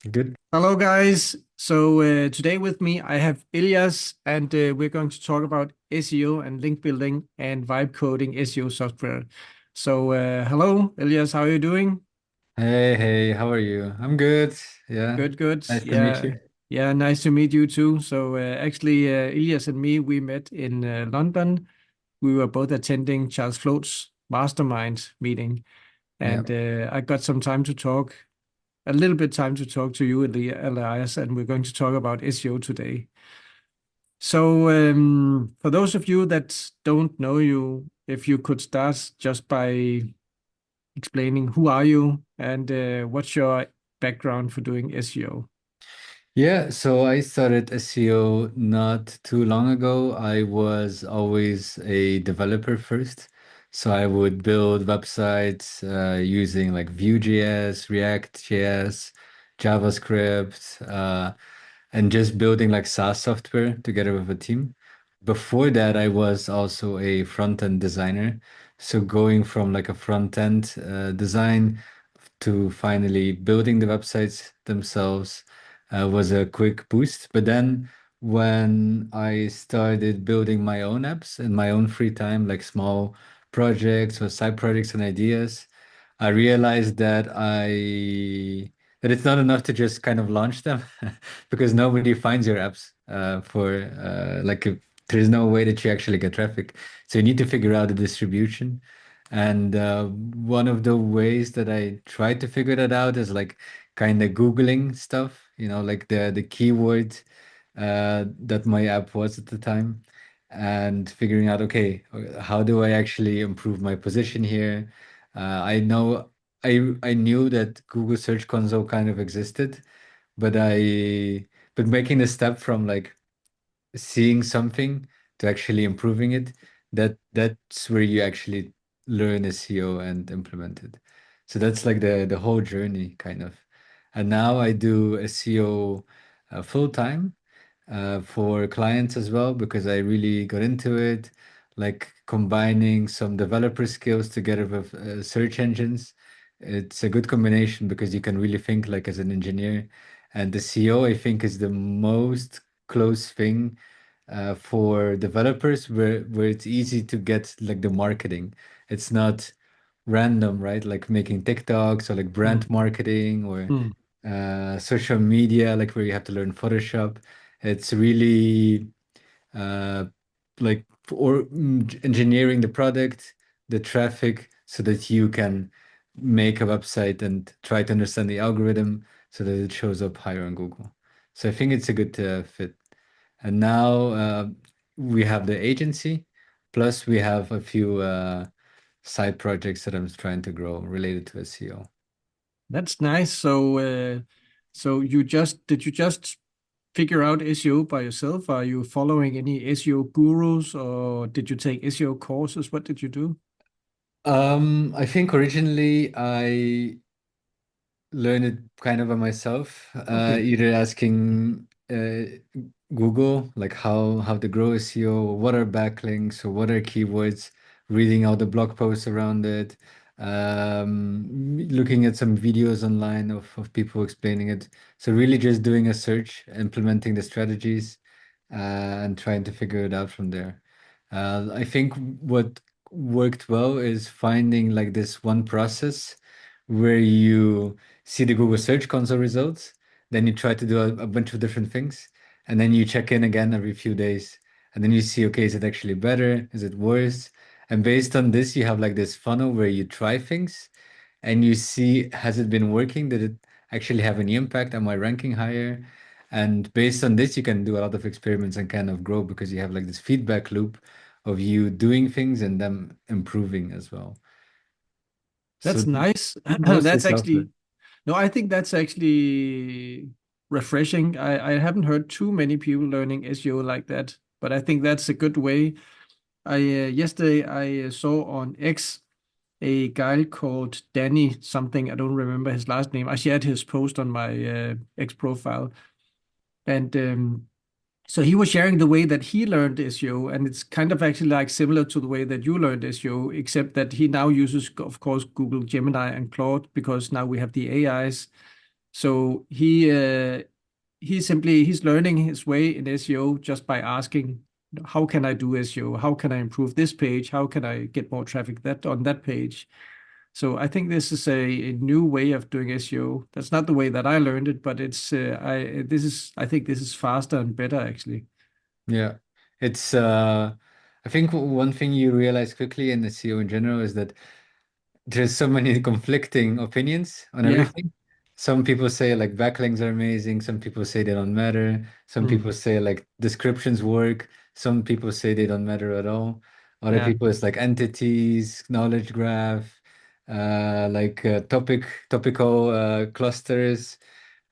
Good. Hello, guys. So today with me, I have Ilias, and we're going to talk about SEO and link building and vibe coding SEO software. So hello, Ilias. How are you doing? Hey, how are you? I'm good. Yeah. Good, good. Nice to meet Yeah, you. yeah. Nice to meet you too. So actually, Ilias and me, we met in London. We were both attending Charles Float's mastermind meeting, Yeah. and I got some time to talk, a little bit time to talk to you, Elias, and we're going to talk about SEO today. So, for those of you that don't know you, if you could start just by explaining who are you and what's your background for doing SEO? Yeah, so I started SEO not too long ago. I was always a developer first. So I would build websites using like Vue.js, React.js, JavaScript, and just building like SaaS software together with a team. Before that, I was also a front-end designer. So going from like a front-end design to finally building the websites themselves was a quick boost. But then when I started building my own apps in my own free time, like small projects or side projects and ideas, I realized that it's not enough to just kind of launch them because nobody finds your apps for like if there's no way that you actually get traffic. So you need to figure out the distribution. And one of the ways that I tried to figure that out is like kind of Googling stuff, like the keyword that my app was at the time, and figuring out, okay, how do I actually improve my position here? I know I knew that Google Search Console kind of existed, but but making the step from like seeing something to actually improving it, that's where you actually learn SEO and implement it. So that's like the whole journey kind of. And now I do SEO full time for clients as well because I really got into it, like combining some developer skills together with search engines. It's a good combination because you can really think like as an engineer. And the SEO, I think, is the most close thing for developers where it's easy to get like the marketing. It's not random, right? Like making TikToks or like brand Mm, marketing or mm. social media, like where you have to learn Photoshop. It's really uh, like engineering the product, the traffic, so that you can make a website and try to understand the algorithm so that it shows up higher on Google. So I think it's a good fit. And now we have the agency, plus we have a few side projects that I'm trying to grow related to SEO. That's nice. So, so did you just figure out SEO by yourself? Are you following any SEO gurus, or did you take SEO courses? What did you do? I think originally I learn it kind of by myself, Okay. either asking Google like how to grow SEO, what are backlinks, or what are keywords, reading all the blog posts around it, looking at some videos online of people explaining it. So really just doing a search, implementing the strategies, and trying to figure it out from there. I think what worked well is finding like this one process where you see the Google Search Console results, then you try to do a bunch of different things, and then you check in again every few days, and then you see, okay, is it actually better? Is it worse? And based on this, you have like this funnel where you try things and you see, has it been working? Did it actually have any impact? Am I ranking higher? And based on this, you can do a lot of experiments and kind of grow because you have like this feedback loop of you doing things and them improving as well. So That's nice. mostly That's self-led. actually, no, I think that's actually refreshing. I haven't heard too many people learning SEO like that, but I think that's a good way. I Yesterday I saw on X a guy called Danny something. I don't remember his last name. I shared his post on my X profile, and so he was sharing the way that he learned SEO, and it's kind of actually like similar to the way that you learned SEO, except that he now uses, of course, Google Gemini and Claude because now we have the AIs. So he's learning his way in SEO just by asking, how can I do SEO? How can I improve this page? How can I get more traffic that on that page? So I think this is a new way of doing SEO. That's not the way that I learned it, but I think this is faster and better actually. Yeah. It's I think one thing you realize quickly in SEO in general is that there's so many conflicting opinions on Yeah. everything. Some people say like backlinks are amazing, some people say they don't matter, some Mm. people say like descriptions work, some people say they don't matter at all. Other Yeah. people it's like entities, knowledge graph, topical clusters.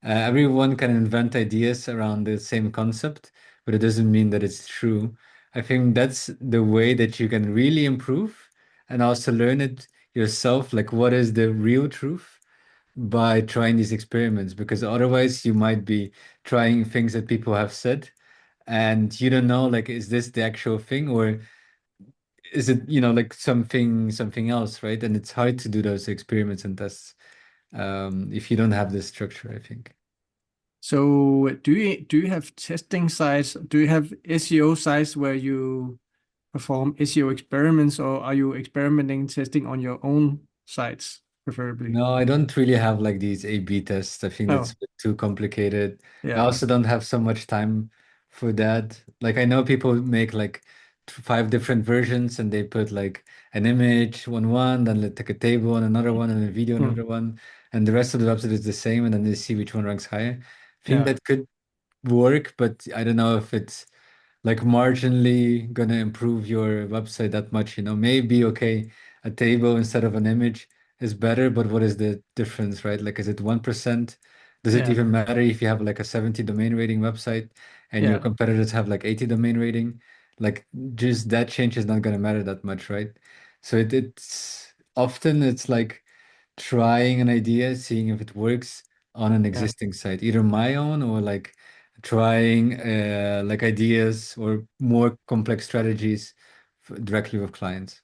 Everyone can invent ideas around the same concept, but it doesn't mean that it's true. I think that's the way that you can really improve and also learn it yourself, like what is the real truth by trying these experiments, because otherwise you might be trying things that people have said and you don't know, like, is this the actual thing or is it, like something else, right? And it's hard to do those experiments and tests if you don't have this structure, I think. So do you have testing sites? Do you have SEO sites where you perform SEO experiments, or are you experimenting testing on your own sites, preferably? No, I don't really have like these A/B tests. I think that's Oh, a bit too complicated. I yeah. also don't have so much time for that. Like I know people make like five different versions and they put like an image on one, then they take a table on another one, and a video on Hmm. another one, and the rest of the website is the same, and then they see which one ranks higher. I think Yeah. that could work, but I don't know if it's like marginally gonna improve your website that much, maybe okay, a table instead of an image is better, but what is the difference, right? Like, is it 1%? Does it Yeah. even matter if you have like a 70 domain rating website and your Yeah. competitors have like 80 domain rating? Like, just that change is not gonna matter that much, right? So it's often it's like trying an idea, seeing if it works on an Yeah. existing site, either my own or like trying like ideas or more complex strategies directly with clients.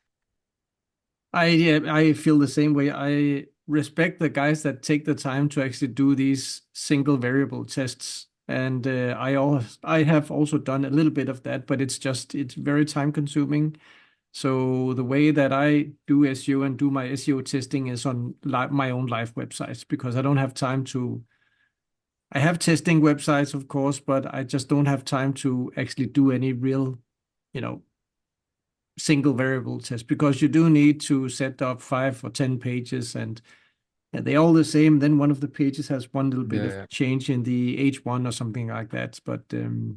I feel the same way. I respect the guys that take the time to actually do these single variable tests. And I have also done a little bit of that, but it's very time consuming. So the way that I do SEO and do my SEO testing is on my own live websites because I don't have time to. I have testing websites, of course, but I just don't have time to actually do any real, you know, single variable test because you do need to set up 5 or 10 pages and they're all the same. Then one of the pages has one little bit Yeah, of yeah. change in the H1 or something like that. But Yeah, I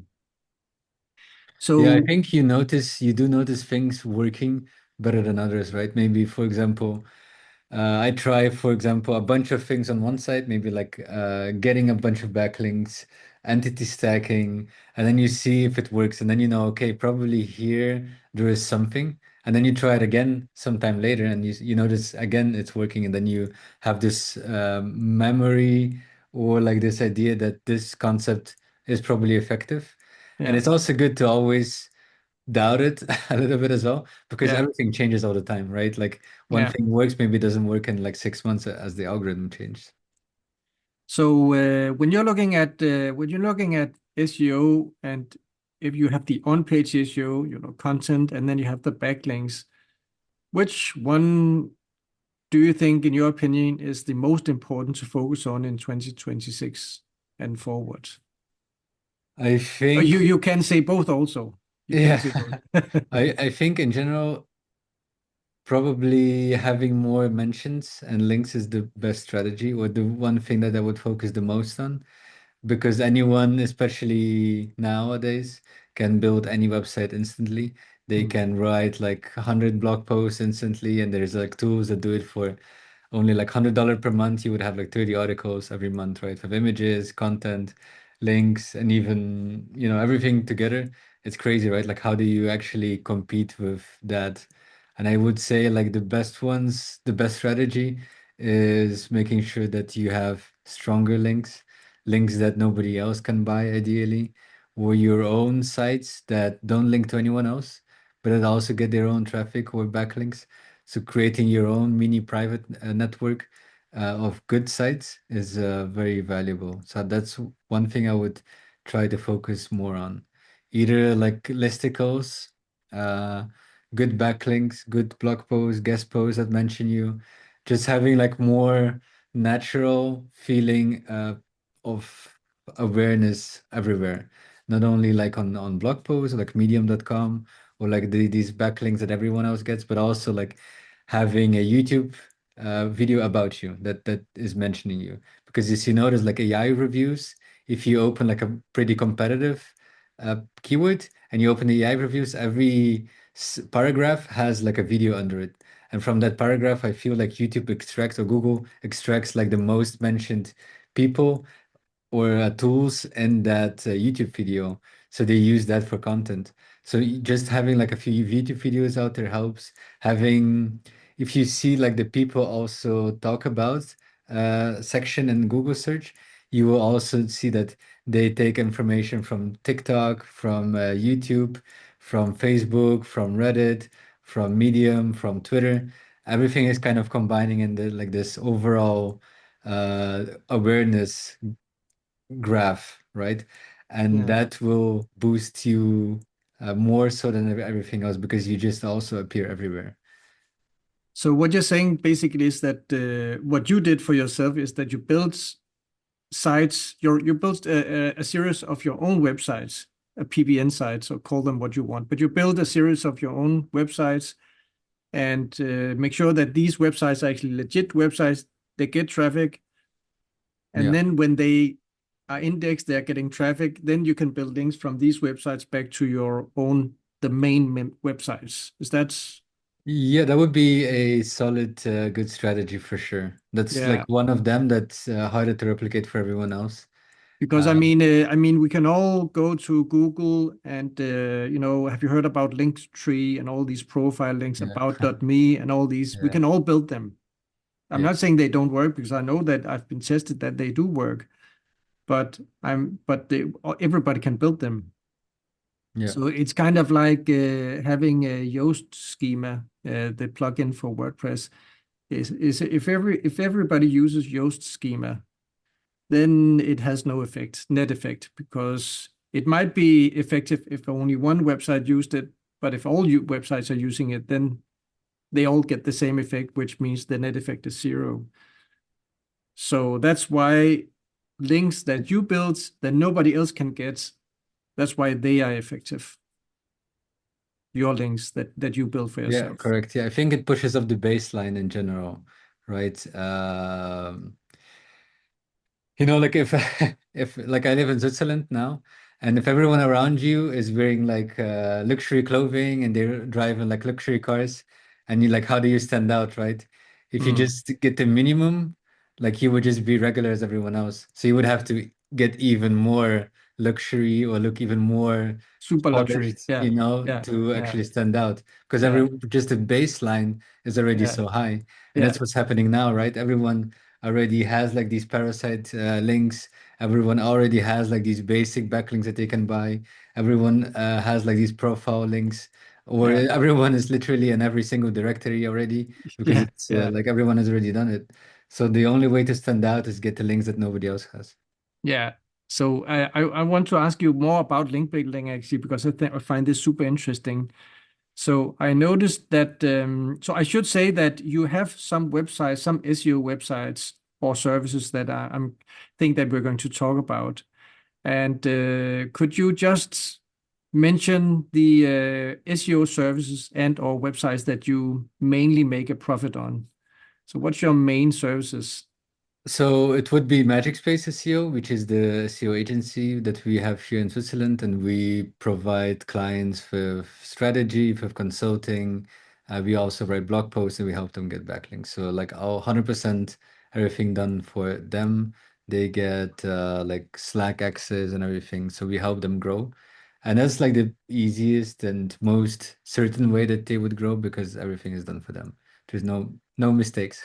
so think you do notice things working better than others, right? Maybe, for example, I try, for example, a bunch of things on one side, maybe like getting a bunch of backlinks, entity stacking, and then you see if it works. And then you know, okay, probably here there is something. And then you try it again sometime later and you notice again it's working. And then you have this memory or like this idea that this concept is probably effective. And yeah, it's also good to always doubt it a little bit as well because yeah, everything changes all the time, right? Like one yeah. thing works, maybe it doesn't work in like 6 months as the algorithm changed. So when you're looking at SEO and if you have the on-page SEO, content, and then you have the backlinks, which one do you think, in your opinion, is the most important to focus on in 2026 and forward? I Oh, you think, you can say both also. You can yeah, say both. I think in general, probably having more mentions and links is the best strategy or the one thing that I would focus the most on. Because anyone, especially nowadays, can build any website instantly. They Mm. can write like 100 blog posts instantly, and there's like tools that do it for only like $100 per month. You would have like 30 articles every month, right? With images, content, links, and even, everything together. It's crazy, right? Like, how do you actually compete with that? And I would say like the best strategy is making sure that you have stronger links that nobody else can buy ideally, or your own sites that don't link to anyone else, but that also get their own traffic or backlinks. So creating your own mini private network of good sites is very valuable. So that's one thing I would try to focus more on. Either like listicles, uh, good backlinks, good blog posts, guest posts that mention you, just having like more natural feeling of awareness everywhere. Not only like on blog posts like medium.com or like these backlinks that everyone else gets, but also like having a YouTube video about you that is mentioning you. Because as you notice, like AI reviews, if you open like a pretty competitive keyword and you open the AI reviews, every paragraph has like a video under it. And from that paragraph, I feel like YouTube extracts or Google extracts like the most mentioned people or tools in that YouTube video. So they use that for content. So just having like a few YouTube videos out there helps. Having, if you see like the people also talk about section in Google search, you will also see that they take information from TikTok, from YouTube, from Facebook, from Reddit, from Medium, from Twitter. Everything is kind of combining in the like this overall awareness graph, right? And Yeah. that will boost you more so than everything else because you just also appear everywhere. So what you're saying basically is that what you did for yourself is that you built sites, you built a series of your own websites, a PBN sites, or call them what you want, but you build a series of your own websites and make sure that these websites are actually legit websites, they get traffic, and Yeah. then when they are indexed, they're getting traffic, then you can build links from these websites back to your own, the main websites. Is that, Yeah, that would be a solid, good strategy for sure. That's like yeah. one of them that's harder to replicate for everyone else. Because Uh, I mean, we can all go to Google and have you heard about Linktree and all these profile links, yeah, about.me and all these? We yeah, can all build them. I'm yeah, not saying they don't work because I know that I've been tested that they do work, but everybody can build them. yeah, So it's kind of like having a Yoast schema, the plugin for WordPress. Is if everybody uses Yoast schema, then it has no effect, net effect, because it might be effective if only one website used it, but if all websites are using it, then they all get the same effect, which means the net effect is zero. So that's why links that you build that nobody else can get, that's why they are effective. Your links that you build for yeah, yourself. correct. Yeah, I think it pushes up the baseline in general, right? Like if if like I live in Switzerland now, and if everyone around you is wearing like luxury clothing and they're driving like luxury cars, and you like, how do you stand out, right? If you Mm. just get the minimum, like you would just be regular as everyone else. So you would have to get even more luxury or look even more Super luxury. polished, Yeah, yeah, to yeah, actually stand out. Because yeah, just the baseline is already yeah, so high. And yeah, that's what's happening now, right? Everyone already has like these Parasite links. Everyone already has like these basic backlinks that they can buy. Everyone has like these profile links, or yeah, everyone is literally in every single directory already because yeah, it's yeah. like everyone has already done it. So the only way to stand out is get the links that nobody else has. Yeah. So I want to ask you more about link building actually, because I think I find this super interesting. So I noticed that, so I should say that you have some websites, some SEO websites or services that I'm think that we're going to talk about. And could you just mention the SEO services and or websites that you mainly make a profit on? So what's your main services? So it would be Magic Space SEO, which is the SEO agency that we have here in Switzerland, and we provide clients with strategy, with consulting. We also write blog posts and we help them get backlinks. So like 100% everything done for them. They get like Slack access and everything. So we help them grow. And that's like the easiest and most certain way that they would grow because everything is done for them. There's no mistakes.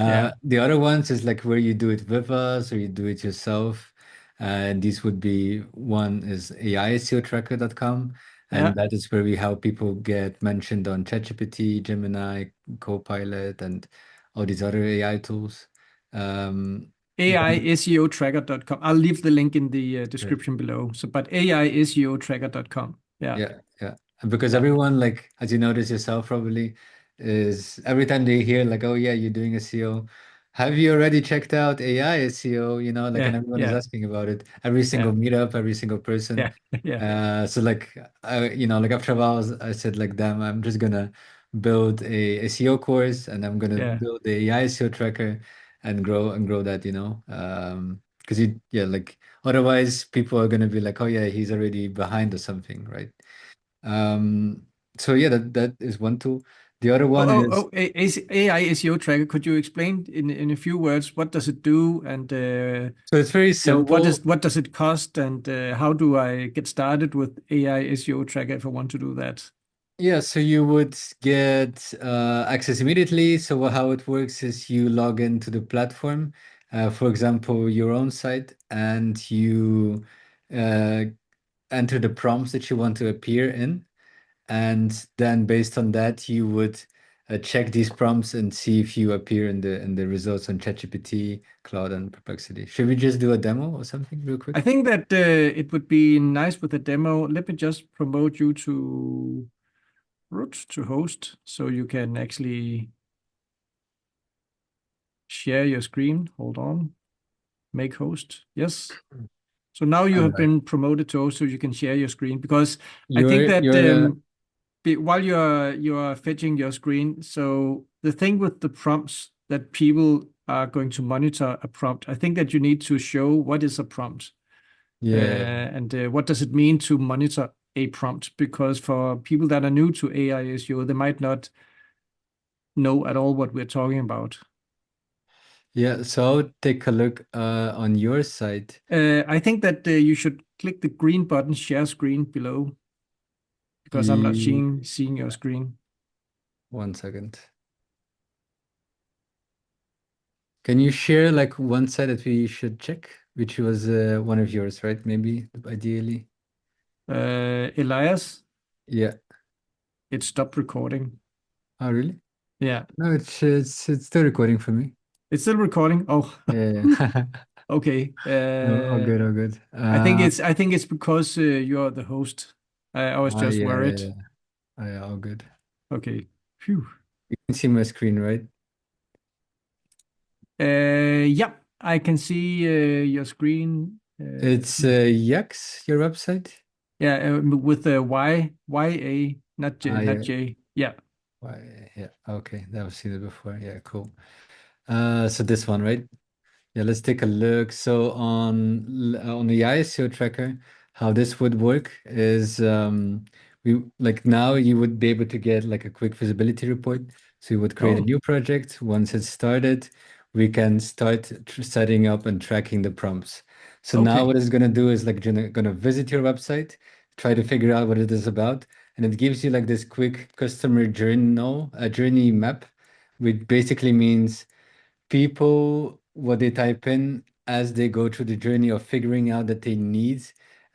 Yeah, The other ones is like where you do it with us or you do it yourself. And these would be one is AISEOtracker.com, and yeah, that is where we help people get mentioned on ChatGPT, Gemini, Copilot, and all these other AI tools. Then AISEOtracker.com. I'll leave the link in the yeah, description below. So, but AISEOtracker.com. Yeah. yeah, yeah. And because Yeah. everyone, like, as you notice yourself probably, is every time they hear like, oh yeah, you're doing SEO, have you already checked out AI SEO? Like, and Yeah. everyone is Yeah. asking about it. Every single Yeah. meetup, every single person. Yeah. Yeah. So like, like after a while, I said like, damn, I'm just gonna build a SEO course, and I'm gonna Yeah. build the AI SEO tracker and grow that, because yeah, like otherwise people are gonna be like, oh yeah, he's already behind or something, right? Um, so yeah, that is one tool. The other Oh, one oh, is oh, AI SEO tracker. Could you explain in a few words what does it do and so it's very what is simple. what does it cost and how do I get started with AI SEO tracker if I want to do that? Yeah, so you would get access immediately. So how it works is you log into the platform, for example, your own site, and you uh, enter the prompts that you want to appear in. And then based on that, you would check these prompts and see if you appear in the results on ChatGPT, Cloud, and Perplexity. Should we just do a demo or something real I quick? think that it would be nice with a demo. Let me just promote you to root to host so you can actually share your screen. Hold on. Make host. Yes. So now you All have right. been promoted to host so you can share your screen because I think You're that you're while you're fetching your screen, so the thing with the prompts that people are going to monitor a prompt, I think that you need to show what is a prompt yeah. and what does it mean to monitor a prompt because for people that are new to AI SEO, they might not know at all what we're talking about. Yeah, so I'll take a look on your site. I think that you should click the green button, share screen below, because I'm not E seeing your screen. One second. Can you share like one site that we should check, which was one of yours, right? Maybe ideally. Elias, Yeah. it stopped recording. Oh, really? Yeah, No, it's still recording for me. it's still recording. Oh, Yeah. Yeah. okay. No, all good, all good. I think it's because you're the host. I was just Yeah, yeah, worried. yeah. Oh, yeah, all good. Okay. Phew. You can see my screen, right? Yeah, I can see your screen. It's YACSS, your website? Yeah, with the Y A, not J, not Yeah. J. Yeah. Yeah. Okay, that was seen it before. Yeah, cool. So this one, right? Yeah, let's take a look. So on the ISO tracker, how this would work is we like now you would be able to get like a quick visibility report. So you would create a Oh, new project. Once it's started, we can start setting up and tracking the prompts. So now what okay. it's gonna do is like gonna visit your website, try to figure out what it is about, and it gives you like this quick customer journey map, which basically means people what they type in as they go through the journey of figuring out that they need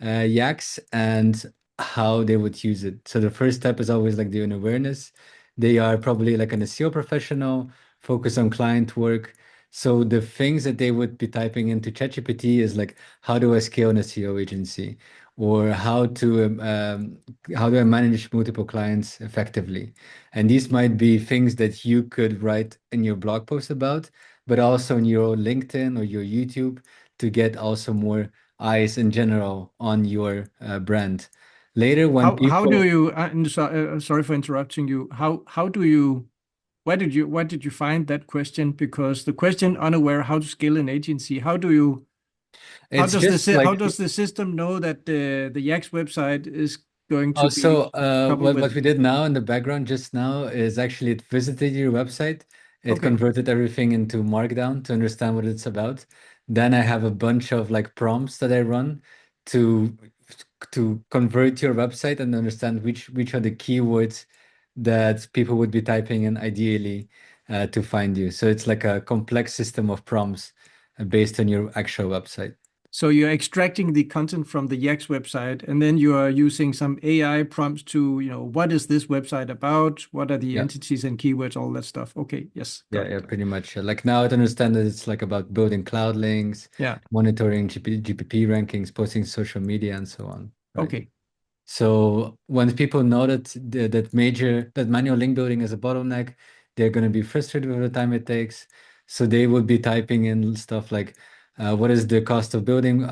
YACSS and how they would use it. So the first step is always like doing awareness. They are probably like an SEO professional, focus on client work. So the things that they would be typing into ChatGPT is like, how do I scale an SEO agency? Or how do I manage multiple clients effectively? And these might be things that you could write in your blog post about, but also in your LinkedIn or your YouTube to get also more eyes in general on your brand. Later, when How do people, you? Sorry for interrupting you. How do you? Where did you find that question? Because the question unaware how to scale an agency. How do you? it's just like How does the system know that the YACS website is going to be also, coupled what with? we did now in the background just now is actually it visited your website. It Okay. converted everything into Markdown to understand what it's about. Then I have a bunch of like prompts that I run to convert your website and understand which are the keywords that people would be typing in ideally to find you. So it's like a complex system of prompts based on your actual website. So you're extracting the content from the YACSS website, and then you are using some AI prompts to, what is this website about? What are the Yeah. entities and keywords, all that stuff. Okay, yes, got Yeah, it. yeah, pretty much. Like now I understand that it's like about building cloud links, Yeah, monitoring GPP rankings, posting social media, and so on, right? okay. So when people know that manual link building is a bottleneck, they're going to be frustrated with the time it takes. So they would be typing in stuff like, what is the cost of building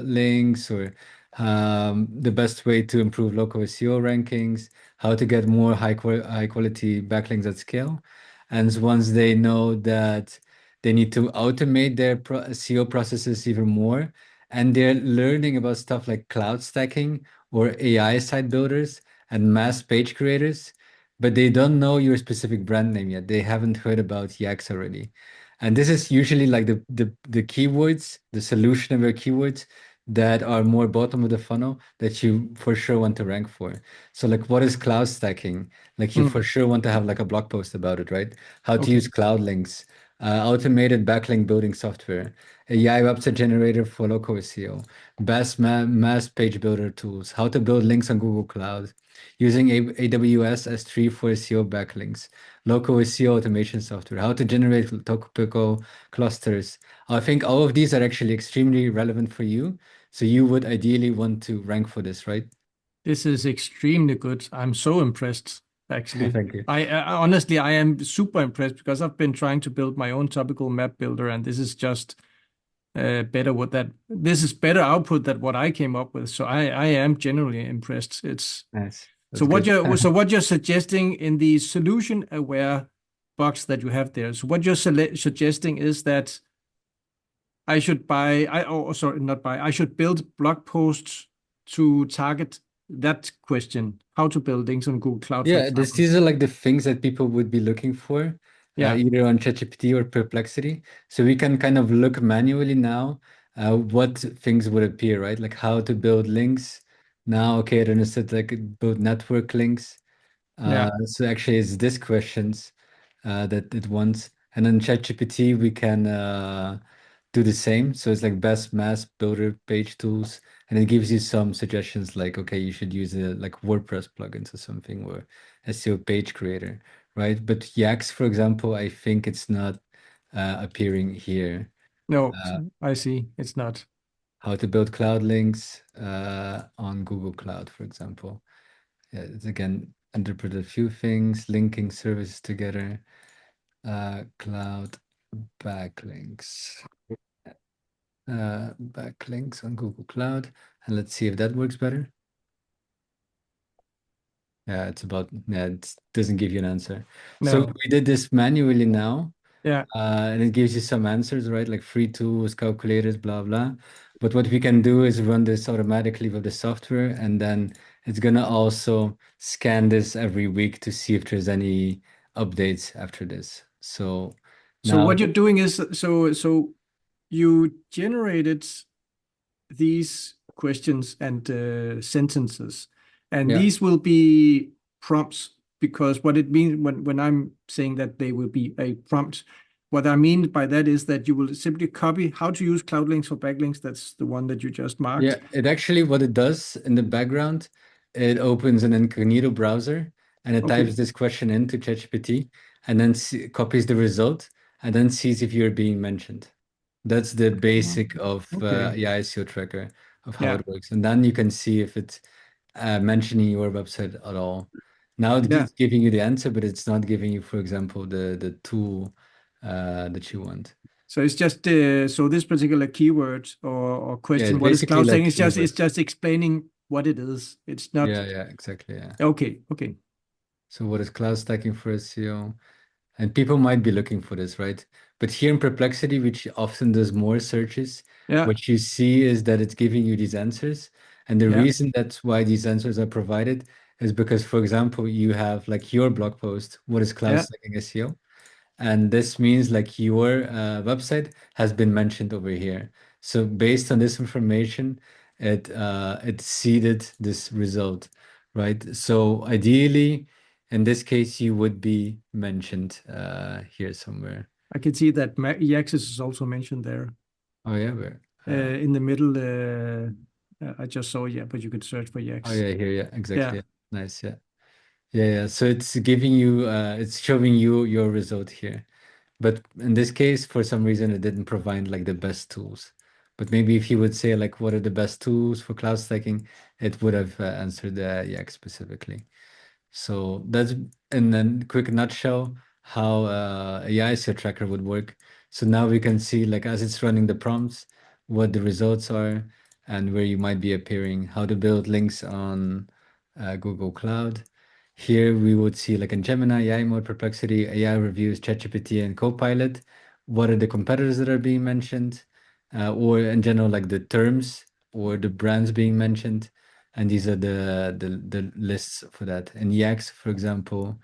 links, or the best way to improve local SEO rankings, how to get more high quality backlinks at scale. And once they know that they need to automate their SEO processes even more, and they're learning about stuff like cloud stacking or AI site builders and mass page creators, but they don't know your specific brand name yet. They haven't heard about YACSS already. And this is usually like the keywords, the solution of your keywords that are more bottom of the funnel that you for sure want to rank for. So like what is cloud stacking? Like you Mm, for sure want to have like a blog post about it, right? How to use okay. cloud links, automated backlink building software, AI website generator for local SEO, best mass page builder tools, how to build links on Google Cloud, using AWS S3 for SEO backlinks, local SEO automation software, how to generate topical clusters. I think all of these are actually extremely relevant for you. So you would ideally want to rank for this, right? This is extremely good. I'm so impressed, actually. Thank you. Honestly, I am super impressed because I've been trying to build my own topical map builder, and this is just better with that. This is better output than what I came up with. So I am genuinely impressed. It's Nice. so That's good. what you're suggesting in the solution aware box that you have there. So what you're suggesting is that I should buy, sorry, not buy, I should build blog posts to target that question, how to build links on Google Cloud, for Yeah, example. these are like the things that people would be looking for, Yeah, either on ChatGPT or Perplexity. So we can kind of look manually now, what things would appear, right? Like how to build links. Now, okay, I understood like build network links. yeah. So actually, it's this questions that it wants, and then ChatGPT we can do the same. So it's like best mass builder page tools, and it gives you some suggestions like, okay, you should use a like WordPress plugins or something, or SEO page creator, right? But YACSS, for example, I think it's not appearing here. No, Uh, I see. It's not. how to build cloud links on Google Cloud, for example. Yeah, it's again interpret a few things, linking services together, cloud backlinks, backlinks on Google Cloud, and let's see if that works better. Yeah, yeah, it doesn't give you an answer. So No. we did this manually now, Yeah. and it gives you some answers, right? Like free tools, calculators, blah, blah. But what we can do is run this automatically with the software, and then it's gonna also scan this every week to see if there's any updates after this. So So now, what you're doing is so you generated these questions and sentences, and yeah, these will be prompts because what it means when I'm saying that they will be a prompt, what I mean by that is that you will simply copy how to use cloud links for backlinks. That's the one that you just yeah, marked. it actually, what it does in the background, it opens an incognito browser and it Okay. types this question into ChatGPT and then copies the result and then sees if you're being mentioned. That's the basic of Okay. yeah, ICO tracker of how Yeah. it works. And then you can see if it's mentioning your website at all. Now Yeah. it's giving you the answer, but it's not giving you, for example, the tool that you want. So it's just so this particular keyword or Yeah, question, it's what is basically cloud saying? like It's keywords. just explaining what it is. It's not Yeah, yeah, exactly. Yeah. okay. Okay. So what is cloud stacking for SEO? And people might be looking for this, right? But here in Perplexity, which often does more searches, Yeah. what you see is that it's giving you these answers. And the Yeah. reason that's why these answers are provided is because, for example, you have like your blog post, what is cloud Yeah. stacking SEO? And this means like your website has been mentioned over here. So based on this information, it seeded this result, right? So ideally, in this case, you would be mentioned here somewhere. I can see that YACSS is also mentioned there. Oh yeah, where? Uh, in the middle. I just saw, yeah, but you could search for oh YACSS. yeah, here, yeah, Yeah. exactly. Yeah. Nice, yeah. Yeah, yeah. So it's giving you, it's showing you your result here. But in this case, for some reason, it didn't provide like the best tools. But maybe if you would say like, what are the best tools for cloud stacking, it would have answered the YACSS specifically. So that's in a quick nutshell how AI SEO tracker would work. So now we can see like as it's running the prompts, what the results are and where you might be appearing, how to build links on Google Cloud. Here we would see like in Gemini, AI mode, Perplexity, AI reviews, ChatGPT, and Copilot. What are the competitors that are being mentioned, or in general like the terms or the brands being mentioned, and these are the lists for that. And YACSS, for example,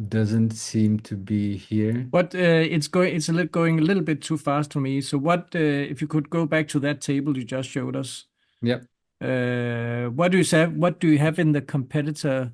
doesn't seem to be here. What it's going a little bit too fast for me. So what if you could go back to that table you just showed us? Yep. What do you have? What do you have in the competitor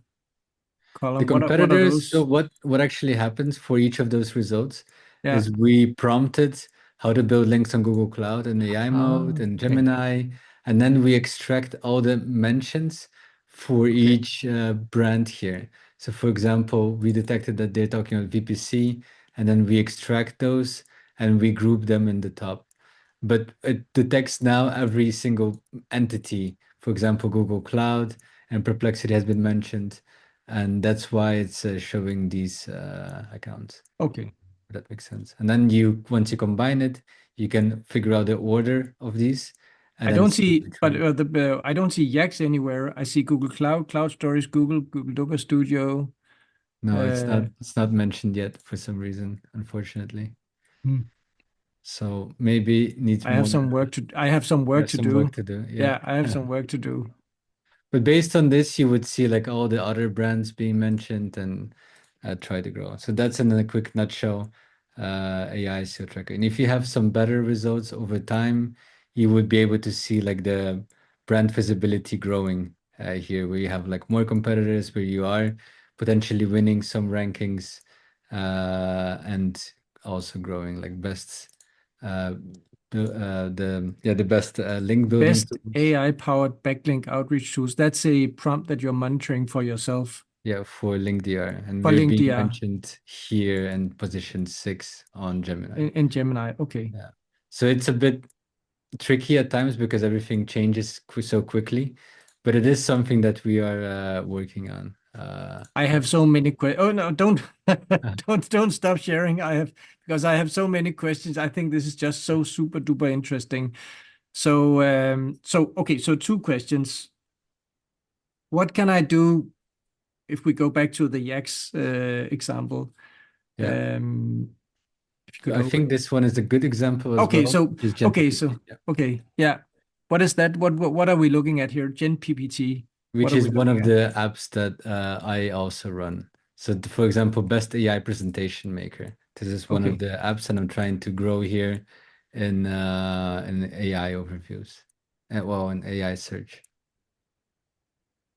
The column? What are competitors, so those? what actually happens for each of those results Yeah. is we prompted how to build links on Google Cloud in AI mode Ah, and okay. Gemini, and then we extract all the mentions for Okay. each brand here. So for example, we detected that they're talking about VPC, and then we extract those and we group them in the top. But it detects now every single entity. For example, Google Cloud and Perplexity has been mentioned, and that's why it's showing these accounts. Okay. If that makes sense. And then you, once you combine it, you can figure out the order of these, and I then don't see see, which but one. I don't see YACSS anywhere. I see Google Cloud, Cloud Storage, Google Docker Studio. No, it's not. Uh, It's not mentioned yet for some reason, unfortunately. hmm. So maybe needs I have more. some work to. I have some You work have to some work do. to do. Yeah. Yeah, I have some work to do. But based on this, you would see like all the other brands being mentioned and try to grow. So that's in a quick nutshell, AI SEO tracker. And if you have some better results over time, you would be able to see like the brand visibility growing here, where you have like more competitors, where you are potentially winning some rankings and also growing like best uh, the best link building Best tools. AI-powered backlink outreach tools. That's a prompt that you're monitoring for yourself Yeah, for LinkDR, and for we're being LinkDR mentioned here in position 6 on Gemini. in Gemini. Okay. Yeah. So it's a bit tricky at times because everything changes so quickly, but it is something that we are working on. I Yeah. have so many questions. Oh no, don't Uh, don't stop sharing. I have because I have so many questions. I think this is just so super duper interesting. So okay, so two questions. What can I do if we go back to the YACSS example? yeah. Um, if you could I open. think this one is a good example as Okay, well, so which is okay, GenPPT. so okay, yeah. What is that? What are we looking at here? Gen PPT. What Which are we is one looking of at? the apps that I also run. So, for example, Best AI Presentation Maker. This is one of Okay. the apps, and I'm trying to grow here in AI overviews, and well, in AI search.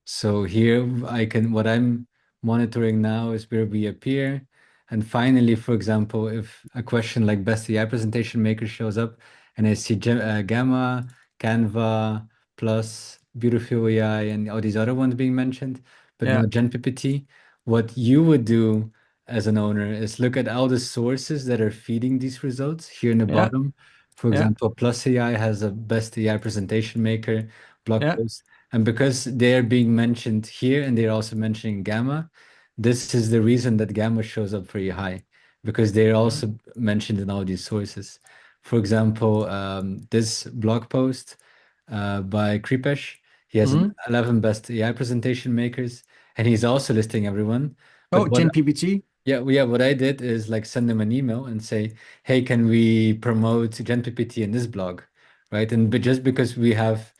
So here I can, what I'm monitoring now is where we appear. And finally, for example, if a question like best AI presentation maker shows up and I see Gamma, Canva, Plus, Beautiful AI, and all these other ones being mentioned, but Yeah, not GenPPT, what you would do as an owner is look at all the sources that are feeding these results here in the yeah, bottom. For yeah, example, Plus AI has a best AI presentation maker blog yeah, post. And because they're being mentioned here and they're also mentioning Gamma, this is the reason that Gamma shows up very high because they're yeah. also mentioned in all these sources. For example, this blog post by Kripesh, he has an Hmm. 11 best AI presentation makers, and he's also listing everyone. But Oh, what Gen PPT. yeah, what I did is like send them an email and say, "Hey, can we promote GenPPT in this blog?" Right? And but just because we have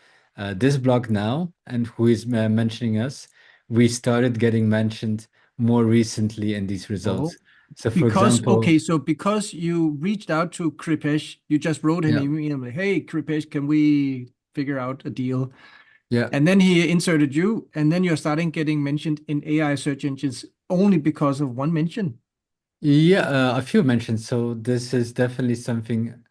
this blog now and who is mentioning us, we started getting mentioned more recently in these Oh, results. So, for because example, okay, so because you reached out to Kripesh, you just wrote him yeah, an email, hey Kripesh, can we figure out a deal? yeah, And then he inserted you, and then you're starting getting mentioned in AI search engines only because of one mention. yeah, a few mentions. So this is definitely something.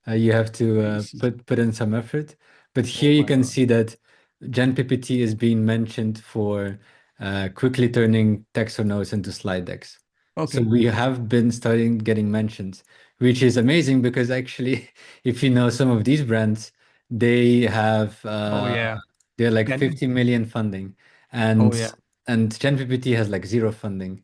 You have to Crazy. put in some effort. But here Oh you my can God. see that GenPPT is being mentioned for quickly turning text or notes into slide decks. So Okay. we have been starting getting mentions, which is amazing because actually, if you know some of these brands, they have Oh yeah. they're like Can 50 million funding, oh and yeah. and GenPPT has like zero funding.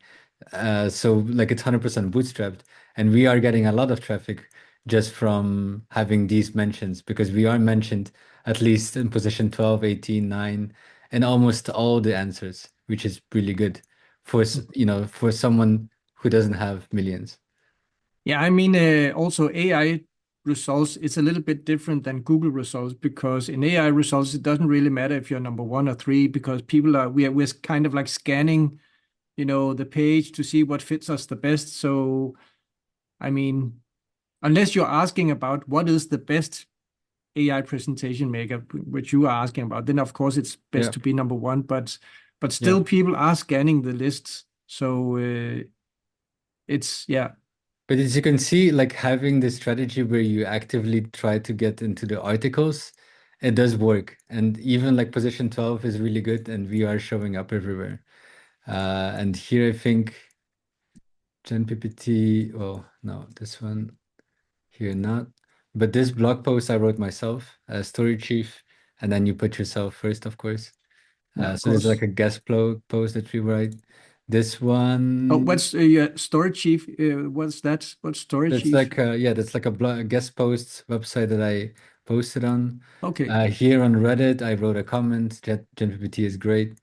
So like it's 100% bootstrapped, and we are getting a lot of traffic just from having these mentions because we are mentioned at least in position 12, 18, 9, and almost all the answers, which is really good for for someone who doesn't have millions. Yeah, also AI results, it's a little bit different than Google results because in AI results, it doesn't really matter if you're number one or three because we're kind of like scanning, the page to see what fits us the best. So, I mean, unless you're asking about what is the best AI presentation maker, which you are asking about, then of course it's best Yeah, to be number one. But yeah. still, people are scanning the lists, so it's yeah. But as you can see, like having this strategy where you actively try to get into the articles, it does work. And even like position 12 is really good, and we are showing up everywhere. And here I think GenPPT, oh no, this one here not. But this blog post I wrote myself, story chief, and then you put yourself first, of course. Yeah, of So there's like course. a guest blog post that we write. This Oh, one, what's your story chief? What's that? What's story that's chief? like yeah, that's like a blog, a guest post website that I posted on. Okay. Here on Reddit, I wrote a comment. GenPPT is great.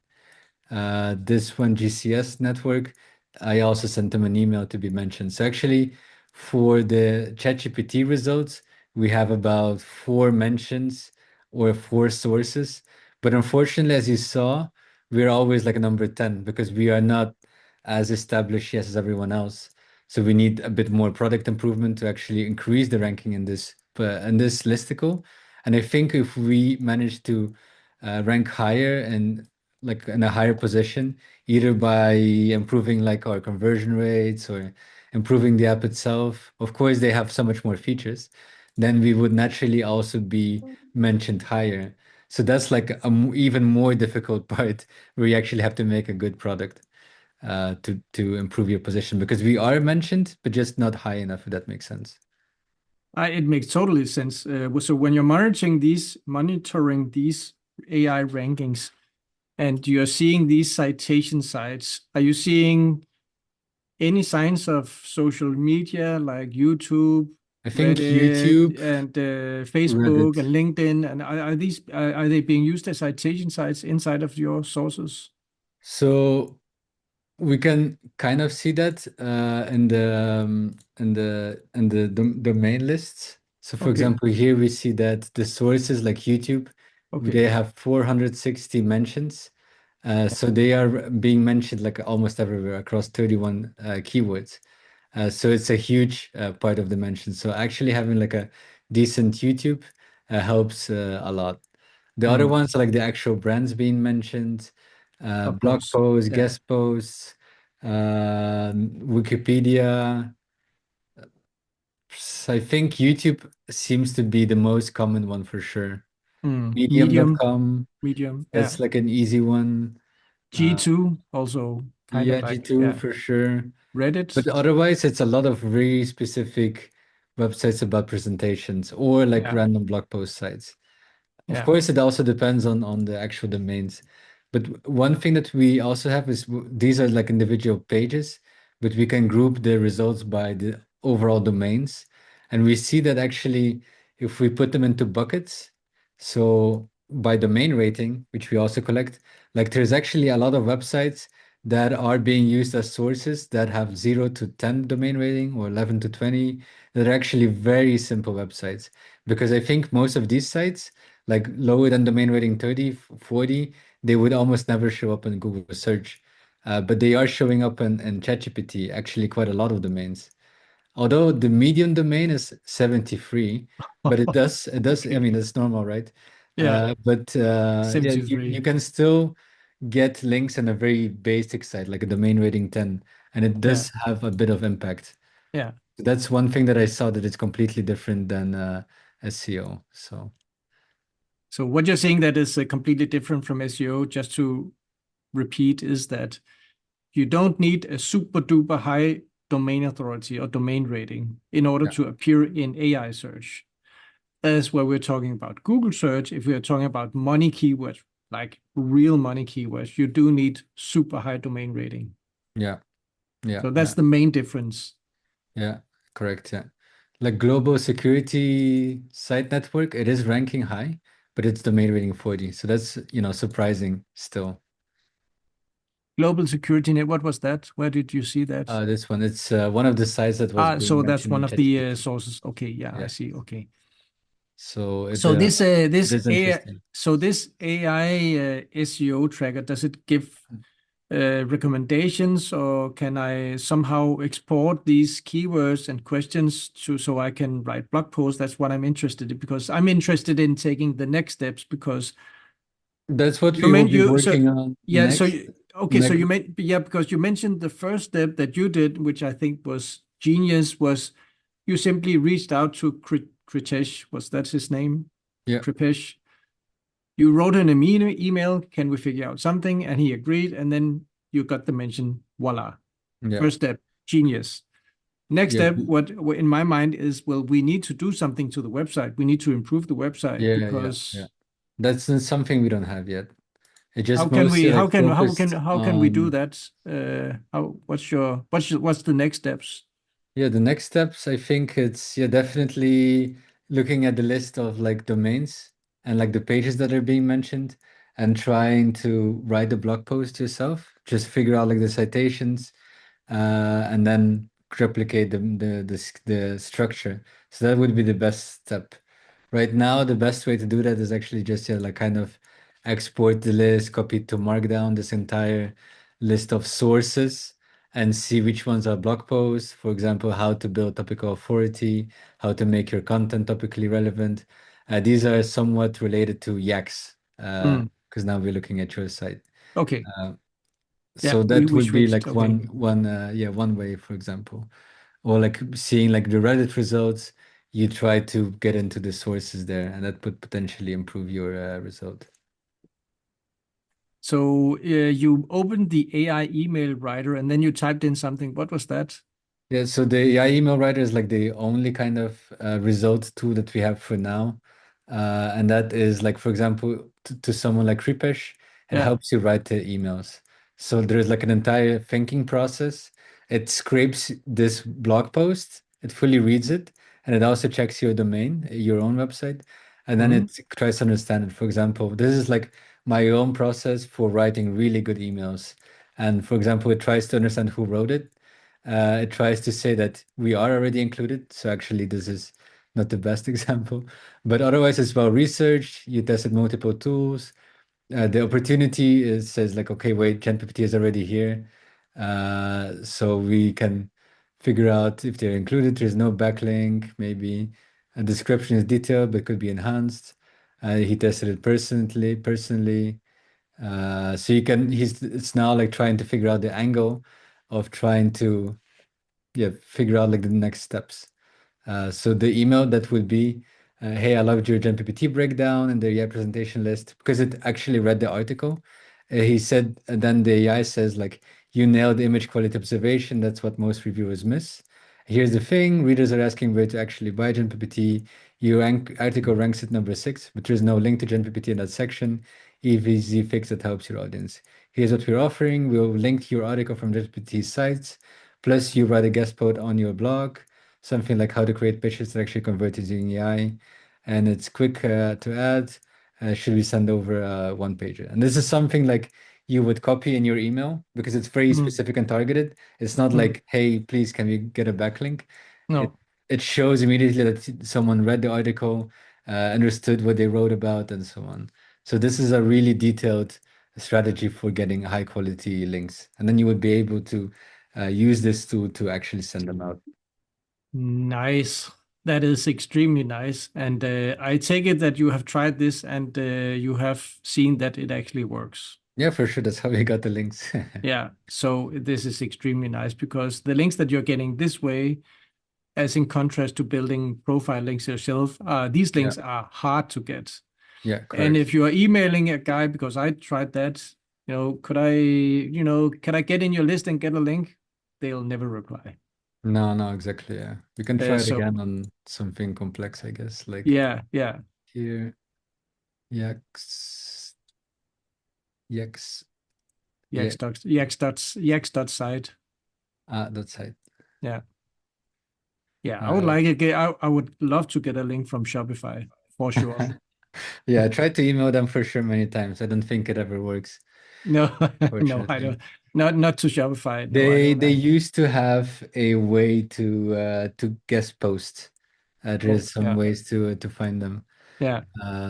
This one, GCS network, I also sent them an email to be mentioned. So actually, for the ChatGPT results, we have about four mentions or four sources. But unfortunately, as you saw, we're always like a number 10 because we are not as established yet as everyone else. So we need a bit more product improvement to actually increase the ranking in this listicle. And I think if we manage to rank higher and like in a higher position, either by improving like our conversion rates or improving the app itself. Of course, they have so much more features. Then we would naturally also be mentioned higher. So that's like a even more difficult part where you actually have to make a good product to improve your position because we are mentioned, but just not high enough, if that makes sense. It makes totally sense. So when you're monitoring these AI rankings, and you're seeing these citation sites, are you seeing any signs of social media like YouTube, I think Reddit, YouTube, and Facebook, Reddit. and LinkedIn? And are they being used as citation sites inside of your sources? So we can kind of see that in the domain lists. So for Okay, example, here we see that the sources like YouTube, they okay, have 460 mentions. yeah. So they are being mentioned like almost everywhere across 31 keywords. So it's a huge part of the mention. So actually having like a decent YouTube helps a lot. The other Hmm, ones are like the actual brands being mentioned, of blog course, posts, yeah. guest posts, Wikipedia. So I think YouTube seems to be the most common one for sure. Medium, Medium.com, medium, yeah. that's like an easy one. Uh, G2 also kind of yeah, like, G2 yeah. for sure. Reddit, But otherwise, it's a lot of very specific websites about presentations or like yeah, random blog post sites. Of yeah. course, it also depends on the actual domains. But one thing that we also have is these are like individual pages, but we can group the results by the overall domains. And we see that actually, if we put them into buckets, so by domain rating, which we also collect, like there's actually a lot of websites that are being used as sources that have 0 to 10 domain rating or 11 to 20 that are actually very simple websites. Because I think most of these sites like lower than domain rating 30, 40, they would almost never show up in Google search. But they are showing up in ChatGPT, actually quite a lot of domains. Although the median domain is 73, but I Okay, mean, it's normal, right? yeah, But yeah, you 73. can still get links on a very basic site, like a domain rating 10, and it Yeah, does have a bit of impact. yeah. That's one thing that I saw that is completely different than SEO. So So what you're saying that is completely different from SEO, just to repeat, is that you don't need a super duper high domain authority or domain rating in order yeah, to appear in AI search. As where we're talking about Google search, if we are talking about money keywords, like real money keywords, you do need super high domain rating. yeah, yeah, So that's yeah, the main difference. yeah, correct. Yeah. Like global security site network, it is ranking high, but it's domain rating 40. So that's, surprising still. Global security net, what was that? Where did you see that? This one, it's one of the sites that was being So that's mentioned one in of the ChatGPT. sources. Okay, yeah, I Yeah. see. Okay. So So it is interesting. this AI SEO tracker, does it give recommendations, or can I somehow export these keywords and questions to so I can write blog posts? That's what I'm interested in, because I'm interested in taking the next steps, because That's what you we will meant be you so working on yeah so next. you, okay, so Like, you meant, yeah, because you mentioned the first step that you did, which I think was genius, was you simply reached out to Kritesh, was that his name? yeah, Kripesh. You wrote him an email, can we figure out something? And he agreed, and then you got the mention, voila. yeah, First step, genius. Next yeah, step, what in my mind is, well, we need to do something to the website. We need to improve the website, yeah. because That's something we don't have yet. It how just can mostly we like focused how can we do on. that? How what's the next steps? Yeah, the next steps, I think it's definitely looking at the list of like domains and like the pages that are being mentioned and trying to write the blog post yourself. Just figure out like the citations, and then replicate the structure. So that would be the best step. Right now, the best way to do that is actually just like kind of export the list, copy it to Markdown, this entire list of sources, and see which ones are blog posts. For example, how to build topical authority, how to make your content topically relevant. These are somewhat related to YACSS, Hmm. because now we're looking at your site. Okay. Uh, Yeah, so we that we would be switched. like Okay. one way, for example, or like seeing like the Reddit results. You try to get into the sources there, and that would potentially improve your result. So you opened the AI email writer and then you typed in something. What was that? Yeah, so the AI email writer is like the only kind of result tool that we have for now. And that is like, for example, to someone like Kripesh, it Yeah. helps you write the emails. So there's like an entire thinking process. It scrapes this blog post, it fully reads it, and it also checks your domain, your own website, and then Hmm. it tries to understand it. For example, this is like my own process for writing really good emails. And for example, it tries to understand who wrote it. It tries to say that we are already included. So actually, this is not the best example, but otherwise it's well researched. You tested multiple tools. The opportunity is says like, okay, wait, GenPPT is already here. So we can figure out if they're included. There's no backlink, maybe. A description is detailed, but could be enhanced. He tested it personally. So you can, it's now like trying to figure out the angle of trying to figure out like the next steps. So the email that would be, hey, I loved your GenPPT breakdown and the AI presentation list because it actually read the article. He said, and then the AI says like, you nailed image quality observation. That's what most reviewers miss. Here's the thing, readers are asking where to actually buy GenPPT. Your article ranks at number 6, but there's no link to GenPPT in that section. EVZ fix that helps your audience. Here's what we're offering. We'll link your article from GenPPT sites. Plus, you write a guest post on your blog, something like how to create pitches that actually convert using AI. And it's quick to add. Should we send over a one pager? And this is something like you would copy in your email because it's very Mm. specific and targeted. It's not Mm. like, hey, please, can we get a backlink? It No. it shows immediately that someone read the article, understood what they wrote about, and so on. So this is a really detailed strategy for getting high quality links. And then you would be able to use this tool to actually send them out. Nice. That is extremely nice. And I take it that you have tried this and you have seen that it actually works. Yeah, for sure. That's how we got the links. Yeah. So this is extremely nice, because the links that you're getting this way as in contrast to building profile links yourself. These Yeah. links are hard to get. Yeah, And correct. if you are emailing a guy, because I tried that, can I get in your list and get a link? They'll never reply. No, no, exactly. Yeah. We can try it So again on something complex, I guess. Like yeah, yeah, here, YACSS, YACSS, yeah. Yax dot site. That's it. Yeah, yeah. I would Uh, like it. I would love to get a link from Shopify for sure. yeah, I tried to email them for sure many times. I don't think it ever works, No, no, I fortunately. don't. Not to Shopify. No, I They don't. they used to have a way to guest post. Oh, There's some yeah, ways to find them. yeah.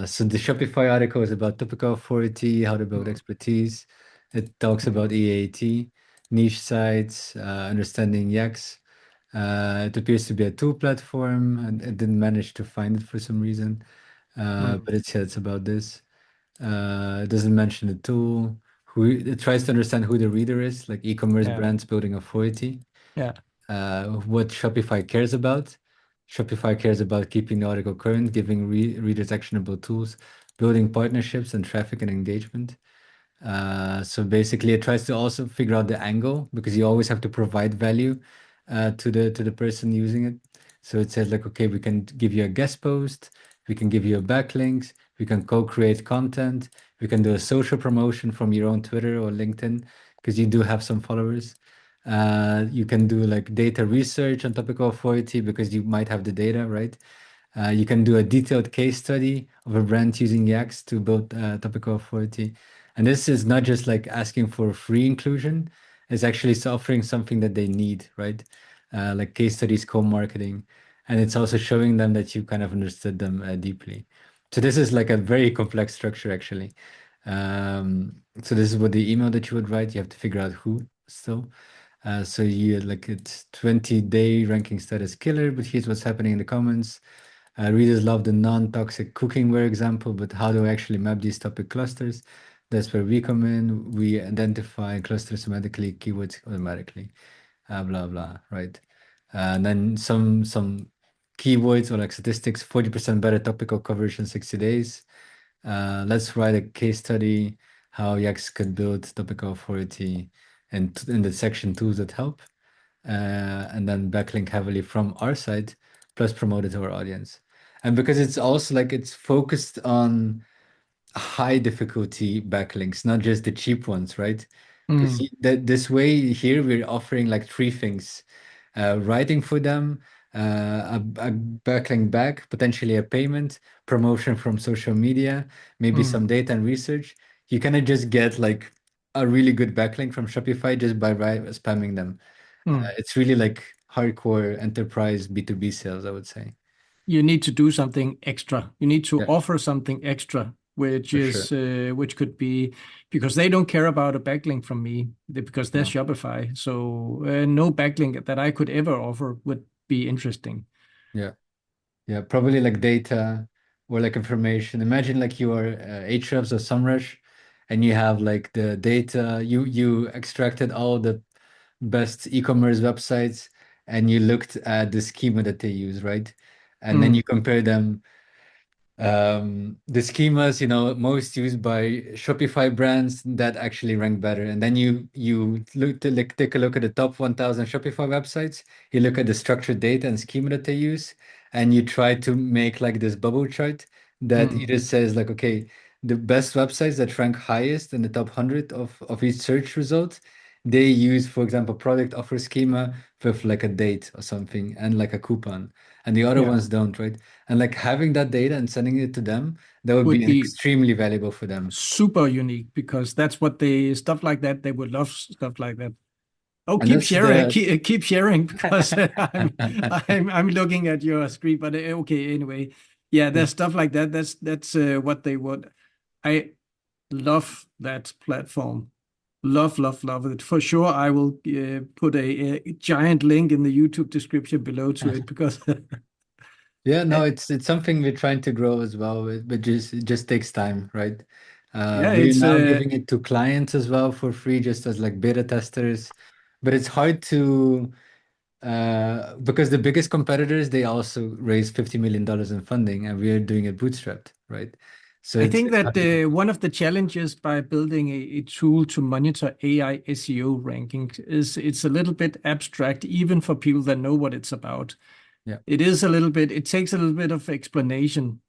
So the Shopify article is about topical authority, how to build Mm, expertise. It talks about EAT, niche sites, understanding YACSS. It appears to be a tool platform, and it didn't manage to find it for some reason. mm, But it says it's about this. It doesn't mention the tool. Who it tries to understand who the reader is, like e-commerce yeah, brands building authority. yeah. What Shopify cares about. Shopify cares about keeping the article current, giving readers actionable tools, building partnerships and traffic and engagement. So basically, it tries to also figure out the angle because you always have to provide value to the person using it. So it says like, okay, we can give you a guest post, we can give you a backlinks, we can co-create content, we can do a social promotion from your own Twitter or LinkedIn because you do have some followers. You can do like data research on topical authority because you might have the data, right? You can do a detailed case study of a brand using YACSS to build topical authority. And this is not just like asking for free inclusion, it's actually offering something that they need, right? Like case studies, co-marketing. And it's also showing them that you kind of understood them deeply. So this is like a very complex structure, actually. So this is what the email that you would write. You have to figure out who still. So you like it's 20-day ranking status killer, but here's what's happening in the comments. Readers love the non-toxic cookware example, but how do I actually map these topic clusters? That's where we come in. We identify clusters automatically, keywords automatically, blah blah, right? And then some keywords or like statistics, 40% better topical coverage in 60 days. Let's write a case study how YACSS could build topical authority and in the section tools that help, and then backlink heavily from our side, plus promote it to our audience. And because it's also like it's focused on high difficulty backlinks, not just the cheap ones, right? Because Mm, that this way here we're offering like three things: writing for them, a backlink back, potentially a payment, promotion from social media, maybe mm, some data and research. You cannot just get like a really good backlink from Shopify just by spamming them. mm. It's really like hardcore enterprise B2B sales, I would say. You need to do something extra. You need to Yeah, offer something extra, for sure. which could be because they don't care about a backlink from me because they're No. Shopify. So no backlink that I could ever offer would be interesting. Yeah. Yeah, probably like data or like information. Imagine like you are Ahrefs or SEMrush and you have like the data, you extracted all the best e-commerce websites and you looked at the schema that they use, right? And then you Mm, compare them. The schemas, most used by Shopify brands that actually rank better. And then you look to like take a look at the top 1,000 Shopify websites. You look at the structured data and schema that they use, and you try to make like this bubble chart that mm, either says like, okay, the best websites that rank highest in the top 100 of each search result, they use, for example, product offer schema with like a date or something and like a coupon, and the other yeah, ones don't, right? And like having that data and sending it to them, that would be would be extremely valuable for them. super unique because that's what they stuff like that. They would love stuff like that. Oh, And keep that's sharing, the keep sharing because I'm looking at your screen. But okay, anyway, yeah, there's stuff like that. That's what they would. I love that platform. Love it for sure. I will put a giant link in the YouTube description below to it because yeah, no, uh, it's something we're trying to grow as well, but just it just takes time, right? yeah, We're it's now giving it to clients as well for free, just as like beta testers. But it's hard to because the biggest competitors, they also raised $50 million in funding, and we are doing it bootstrapped, right? So I it's think it's that hard to compete. one of the challenges by building a tool to monitor AI SEO rankings is it's a little bit abstract, even for people that know what it's about. Yeah, It is a little bit, it takes a little bit of explanation.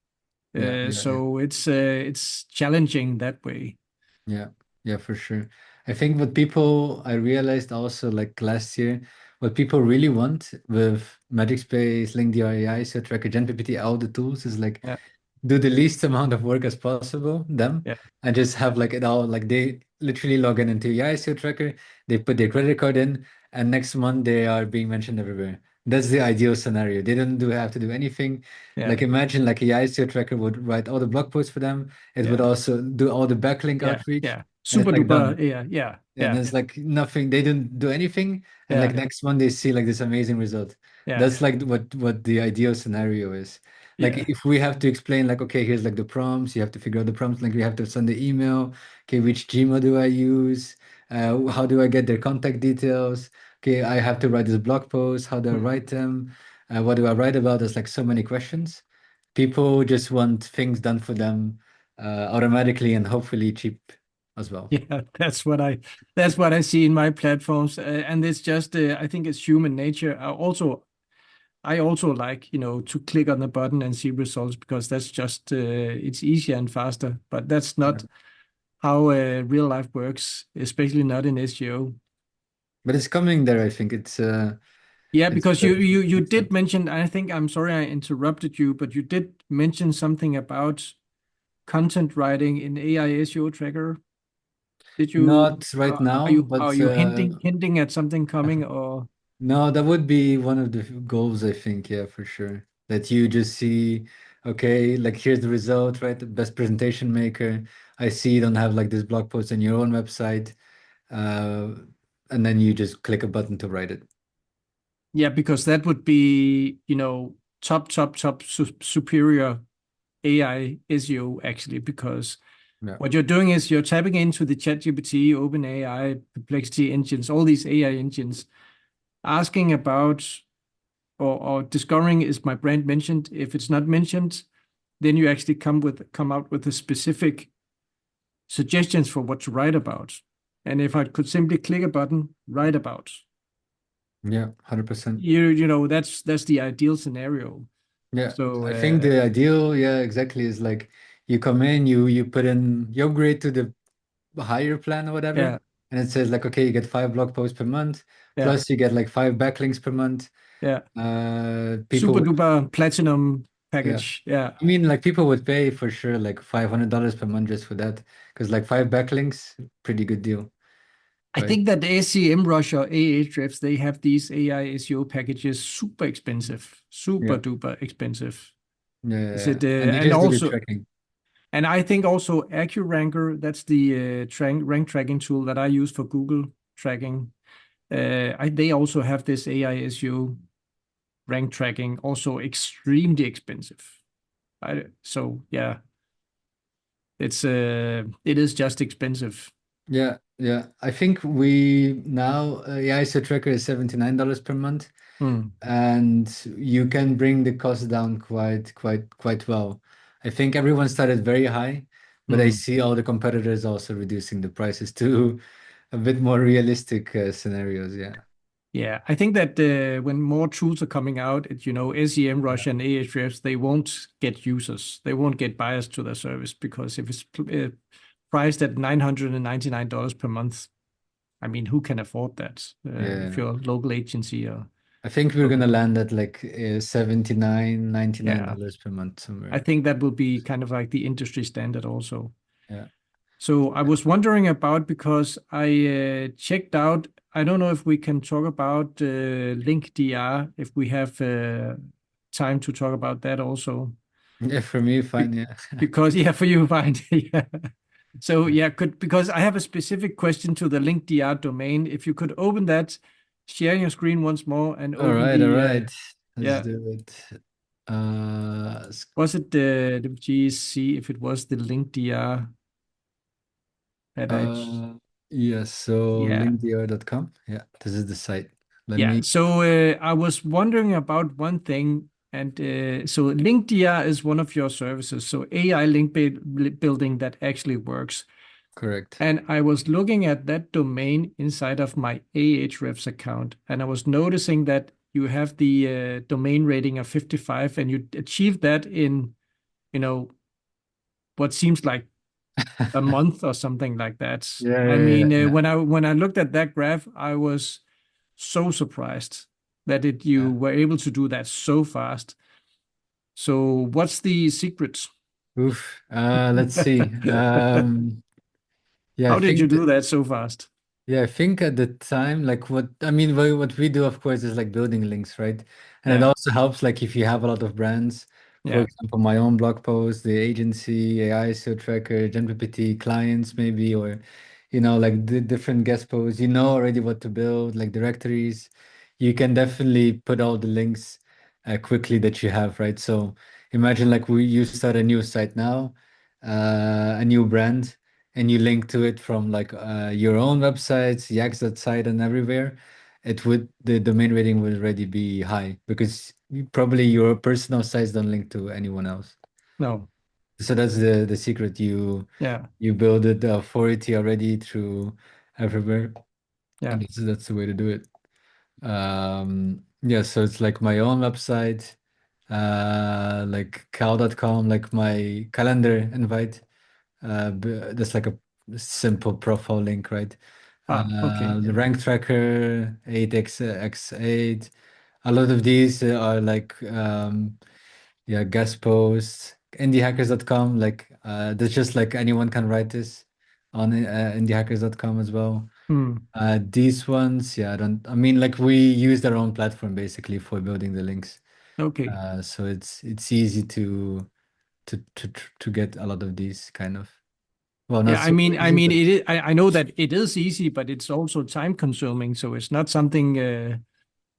yeah, yeah, yeah. So it's challenging that way. Yeah, yeah, for sure. I think what people, I realized also like last year, what people really want with Magic Space, LinkDR AI, so Tracker, GenPPT, all the tools is like Yeah, do the least amount of work as possible, them, yeah, and just have like it all, like they literally log in into YACSS tracker, they put their credit card in, and next month they are being mentioned everywhere. That's the ideal scenario. They don't do have to do anything. yeah, Like imagine like a YACSS tracker would write all the blog posts for them. It would yeah, also do all the backlink yeah, outreach, yeah. and it's Super like duper. done. Yeah, yeah, And yeah, it's like nothing, they didn't do anything, and like yeah, next one they see like this amazing result. yeah, That's like what the ideal scenario is. Like yeah, if we have to explain like, okay, here's like the prompts, you have to figure out the prompts, like we have to send the email, okay, which Gmail do I use? How do I get their contact details? Okay, I have to write this blog post, how do I mm. write them? What do I write about? There's like so many questions. People just want things done for them automatically and hopefully cheap as well. Yeah. That's what I see in my platforms, and it's just I think it's human nature. I also like, to click on the button and see results because that's just it's easier and faster. But that's Yeah. not how real life works, especially not in SEO. But it's coming there, I think. Yeah, It's because you big step. did mention, I think, I'm sorry I interrupted you, but you did mention something about content writing in AI SEO tracker. Did you Not right are now, you are but you hinting at something coming or no, that would be one of the goals, I think. Yeah, for sure. That you just see, okay, like here's the result, right? The best presentation maker. I see you don't have like this blog post on your own website. Uh, and then you just click a button to write it. yeah, because that would be, top superior AI SEO actually, because Yeah. what you're doing is you're tapping into the ChatGPT, OpenAI, Perplexity engines, all these AI engines, asking about or discovering is my brand mentioned. If it's not mentioned, then you actually come out with the specific suggestions for what to write about. And if I could simply click a button, write about, Yeah, 100%. that's the ideal scenario. Yeah, So I think the ideal, yeah, exactly, is like you come in, you put in, you upgrade to the higher plan or whatever, yeah, and it says like, okay, you get 5 blog posts per month, yeah, plus you get like 5 backlinks per month. yeah. People Super would, duper platinum yeah. package. Yeah. I mean, like people would pay for sure like $500 per month just for that, because like 5 backlinks, pretty good deal, I right? think that the SEMrush or Ahrefs, they have these AI SEO packages super expensive, super Yeah, duper expensive. yeah, yeah, Is yeah. it And they and just do the also tracking. and I think also AccuRanker, that's the rank tracking tool that I use for Google tracking. They also have this AI SEO rank tracking, also extremely expensive. So yeah, it is just expensive. Yeah, yeah. I think we now, yeah, ISO tracker is $79 per month. Hmm. And you can bring the cost down quite well. I think everyone started very high, but I Hmm. see all the competitors also reducing the prices to a bit more realistic scenarios. Yeah. Yeah, I think that when more tools are coming out, Yeah. SEMrush and Ahrefs, they won't get users. They won't get buyers to their service because if it's priced at $999 per month, I mean, who can afford that? If Yeah. you're a local agency or I think we're local gonna company. land at like 79, $99 Yeah, per month I somewhere. think that will be kind of like the industry standard also. Yeah. So I was wondering about because I checked out. I don't know if we can talk about LinkDR if we have time to talk about that also. Yeah, for me, Be- fine. Yeah. Because yeah, for you, fine. Yeah. So yeah, could because I have a specific question to the LinkDR domain. If you could open that, share your screen once more and All open right, all the right. Let's yeah. do it. Uh, s- Was it the GC if it was the LinkDR that I uh, yes, so yeah. linkdr.com. Yeah, this is the site. Let Yeah. me. So I was wondering about one thing, and so LinkDR is one of your services, so AI building that actually works. Correct. And I was looking at that domain inside of my Ahrefs account, and I was noticing that you have the domain rating of 55, and you achieved that in, you know, what seems like a month or something like that. Yeah, I yeah, yeah, mean, yeah. when I looked at that graph, I was so surprised that you Yeah. were able to do that so fast. So what's the secret? Oof. Let's see. Yeah, I How did you think do that so fast? yeah, I think at the time, like what I mean, what we do, of course, is like building links, right? And it Yeah, also helps, like if you have a lot of brands, for yeah, example, my own blog post, the agency, AI SEO tracker, GenPPT clients, maybe, or like the different guest posts, you know already what to build, like directories. You can definitely put all the links quickly that you have, right? So imagine like you start a new site now, a new brand and you link to it from like your own websites, YACSS site and everywhere, the domain rating will already be high because probably your personal sites don't link to anyone else. no, So that's the secret. yeah, You build it authority already through everywhere, yeah. and that's the way to do it. Yeah, so it's like my own website, like cal.com, like my calendar invite. That's like a simple profile link, right? Ah, okay, The yeah. rank tracker, 8x8. A lot of these are like, yeah, guest posts. Indiehackers.com, like, that's just like anyone can write this on indiehackers.com as well. Hmm. These ones, yeah, I mean, like we use their own platform basically for building the links. Okay. So it's easy to get a lot of these kind of. Well, not Yeah, super I easy, mean, but I know that it is easy, but it's also time consuming. So it's not something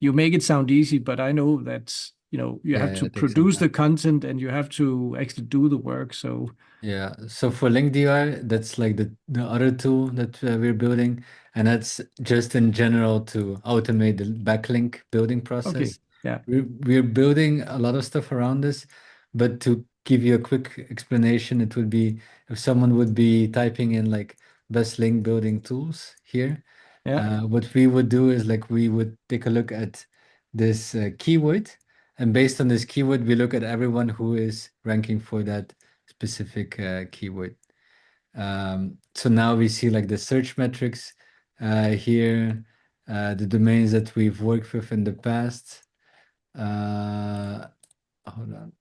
you make it sound easy, but I know that, you yeah, have yeah, to it takes some produce time. the content and you have to actually do the work. So, Yeah. So for LinkDR, that's like the other tool that we're building, and that's just in general to automate the backlink building okay. process. Yeah. We're building a lot of stuff around this, but to give you a quick explanation, it would be if someone would be typing in like best link building tools here. Yeah. What we would do is like we would take a look at this keyword, and based on this keyword, we look at everyone who is ranking for that specific keyword. So now we see like the search metrics here, the domains that we've worked with in the past. Uh, Hold on,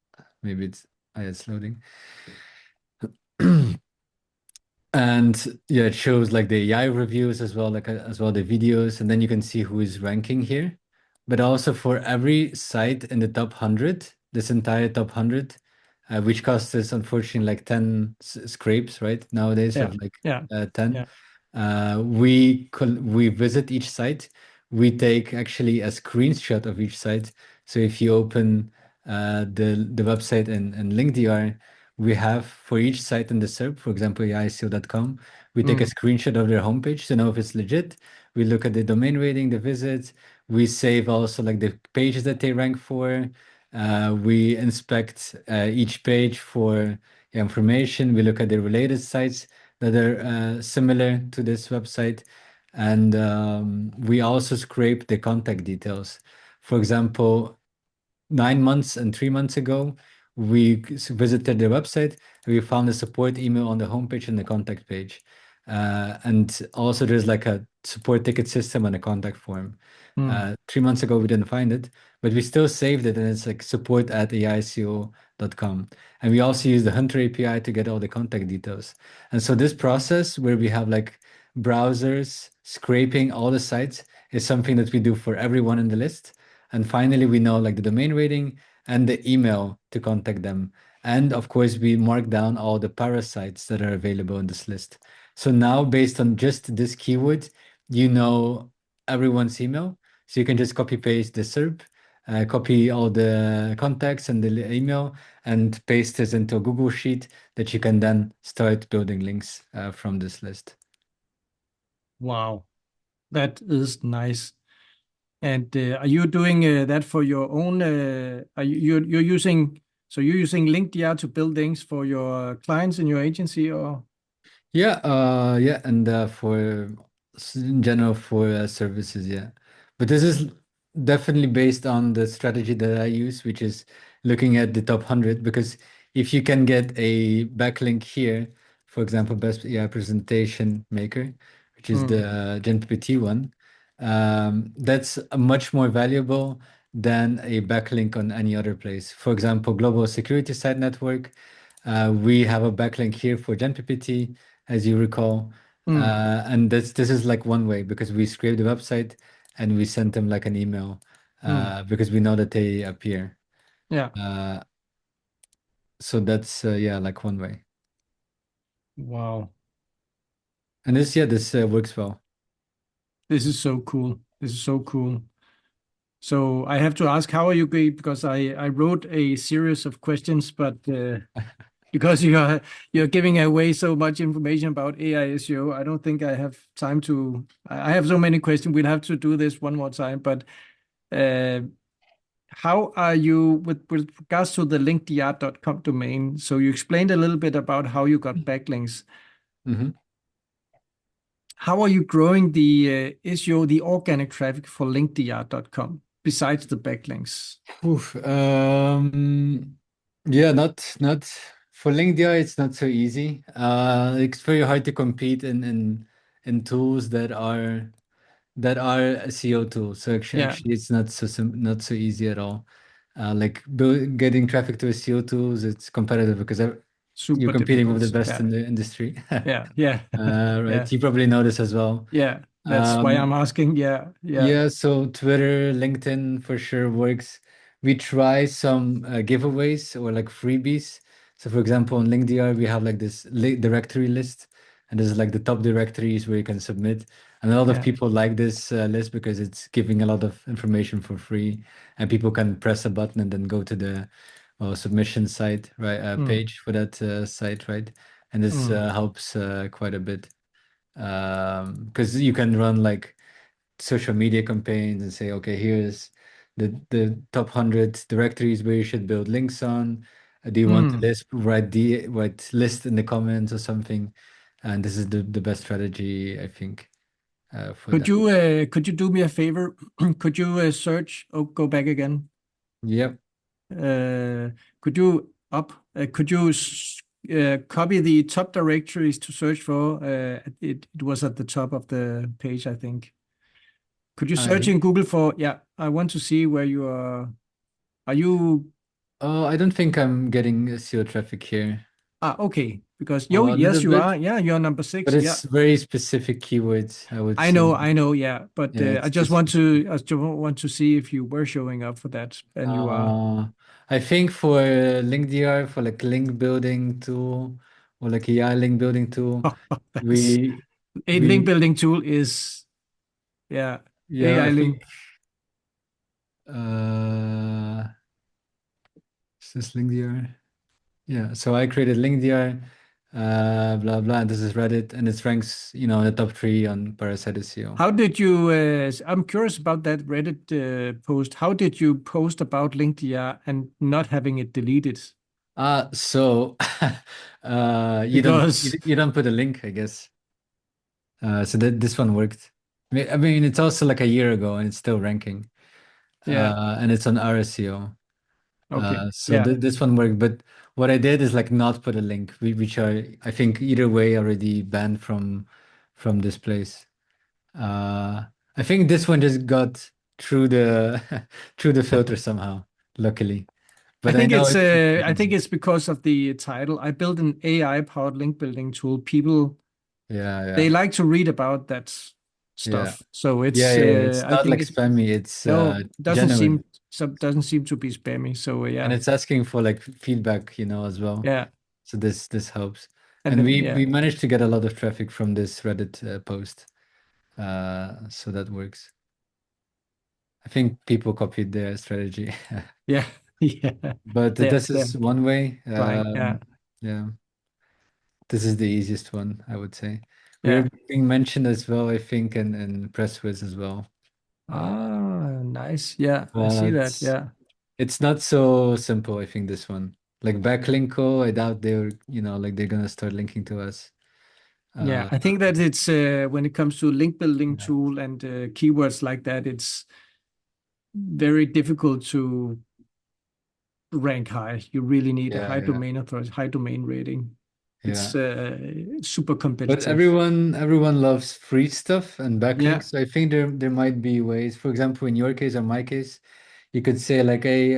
maybe it's loading. And yeah, it shows like the AI reviews as well, like as well the videos, and then you can see who is ranking here. But also for every site in the top 100, this entire top 100, which costs us unfortunately like 10 scrapes, right? Nowadays Yeah. of like Yeah. 10. Yeah. We visit each site. We take actually a screenshot of each site. So if you open the website and LinkDR, we have for each site in the SERP, for example, yaiseo.com, we take a Mm. screenshot of their homepage to know if it's legit. We look at the domain rating, the visits. We save also like the pages that they rank for. We inspect each page for information. We look at the related sites that are similar to this website. And we also scrape the contact details. For example, 9 months and 3 months ago, we visited the website. We found a support email on the homepage and the contact page. And also there's like a support ticket system and a contact form. Mm. 3 months ago, we didn't find it, but we still saved it and it's like support@aico.com. And we also use the Hunter API to get all the contact details. And so this process where we have like browsers scraping all the sites is something that we do for everyone in the list. And finally, we know like the domain rating and the email to contact them. And of course, we mark down all the parasites that are available in this list. So now, based on just this keyword, you know everyone's email. So you can just copy paste the SERP, copy all the contacts and the email, and paste this into a Google Sheet that you can then start building links from this list. Wow. That is nice. And are you doing that for your own? Are you're using you're using LinkDR to build things for your clients in your agency, or? Yeah, yeah, and for in general for services, yeah. But this is definitely based on the strategy that I use, which is looking at the top 100, because if you can get a backlink here, for example, best AI presentation maker, which is Mm, the GenPT one, that's much more valuable than a backlink on any other place. For example, Global Security Site Network, we have a backlink here for GenPT, as you recall. mm, And this is like one way because we scrape the website and we send them like an email mm. because we know that they appear. Yeah. Uh, so that's yeah, like one way. Wow. And this yeah, this works well. This is so cool. This is so cool. So I have to ask, how are you going? Because I wrote a series of questions, but because you're giving away so much information about AI SEO, I don't think I have time to. I have so many questions. We'll have to do this one more time. But uh, how are you with regards to the linkdr.com domain? So you explained a little bit about how you got backlinks. Hmm. How are you growing the SEO, the organic traffic for linkdr.com besides the backlinks? Oof, yeah, not for LinkDR, it's not so easy. It's very hard to compete in tools that are SEO tools. So Yeah, actually it's not so easy at all. Like getting traffic to SEO tools, it's competitive because you're super competing with difficult. the best Yeah, in the industry. yeah, yeah, Right. yeah, You probably know this as well. yeah. That's why I'm Um, asking. Yeah, yeah, yeah, so Twitter, LinkedIn for sure works. We try some giveaways or like freebies. So for example, on LinkDR, we have like this directory list, and there's like the top directories where you can submit. And a lot of yeah. people like this list because it's giving a lot of information for free, and people can press a button and then go to the submission site, right, Mm, page for that site, right? And this mm, helps quite a bit because you can run like social media campaigns and say, okay, here's the top 100 directories where you should build links on. Do you want to mm. write list in the comments or something? And this is the best strategy, I think, for that. Could you do me a favor? Could you search? Oh, go back again. Yep. Uh, could you could you copy the top directories to search for? It was at the top of the page, I think. Could you search I in Google for, yeah, I want to see where you are. Are you, I don't think I'm getting SEO traffic here. okay, because Oh, a little yes, you are. bit, Yeah, you're number but six. Yeah, it's very specific keywords, I would say. I know, yeah, but Yeah, I it's just just I just want to see if you were showing up for that, and you are. Uh, I think for LinkDR, for like link building tool or like AI link building tool, That's we a link we building tool is, yeah, yeah, I AI think link. uh is this LinkDR? Yeah, so I created LinkDR, blah blah. This is Reddit, and it ranks, in the top three on Parasite SEO. How did you? I'm curious about that Reddit post. How did you post about LinkedIn and not having it deleted? So you don't Because you don't put a link, I guess. So that this one worked. I mean, it's also like a year ago, and it's still ranking. yeah, And it's on RSEO. okay, So yeah. this one worked, but what I did is like not put a link, which I think either way already banned from this place. I think this one just got through the through the filter somehow, luckily. But I know it's I think it's because of the title. I built an AI powered link building tool. People yeah, they yeah, like to read about that yeah, stuff. So yeah, it's yeah. It's I not like think it spammy. It's no genuine, doesn't seem to be spammy. So and yeah, it's asking for like feedback, as well. yeah, So this helps. and And then we yeah, we managed to get a lot of traffic from this Reddit post. So that works. I think people copied their strategy. yeah, yeah. But this They're is one way. trying. Yeah, Yeah, this is the easiest one, I would say. yeah. We're being mentioned as well, I think, in Presswiz as well. Uh, Ah, nice. Yeah, I see that. But Yeah. it's not so simple, I think, this one. Like backlinko, I doubt they're, like they're gonna start linking to us. Yeah, Uh, I think that it's when it comes to link building yeah, tool and keywords like that, it's very difficult to rank high. You really need a yeah, high yeah, domain authority, high domain rating. yeah. It's super But competitive. everyone loves free stuff and Yeah. backlinks. So I think there might be ways. For example, in your case or my case, you could say like, hey,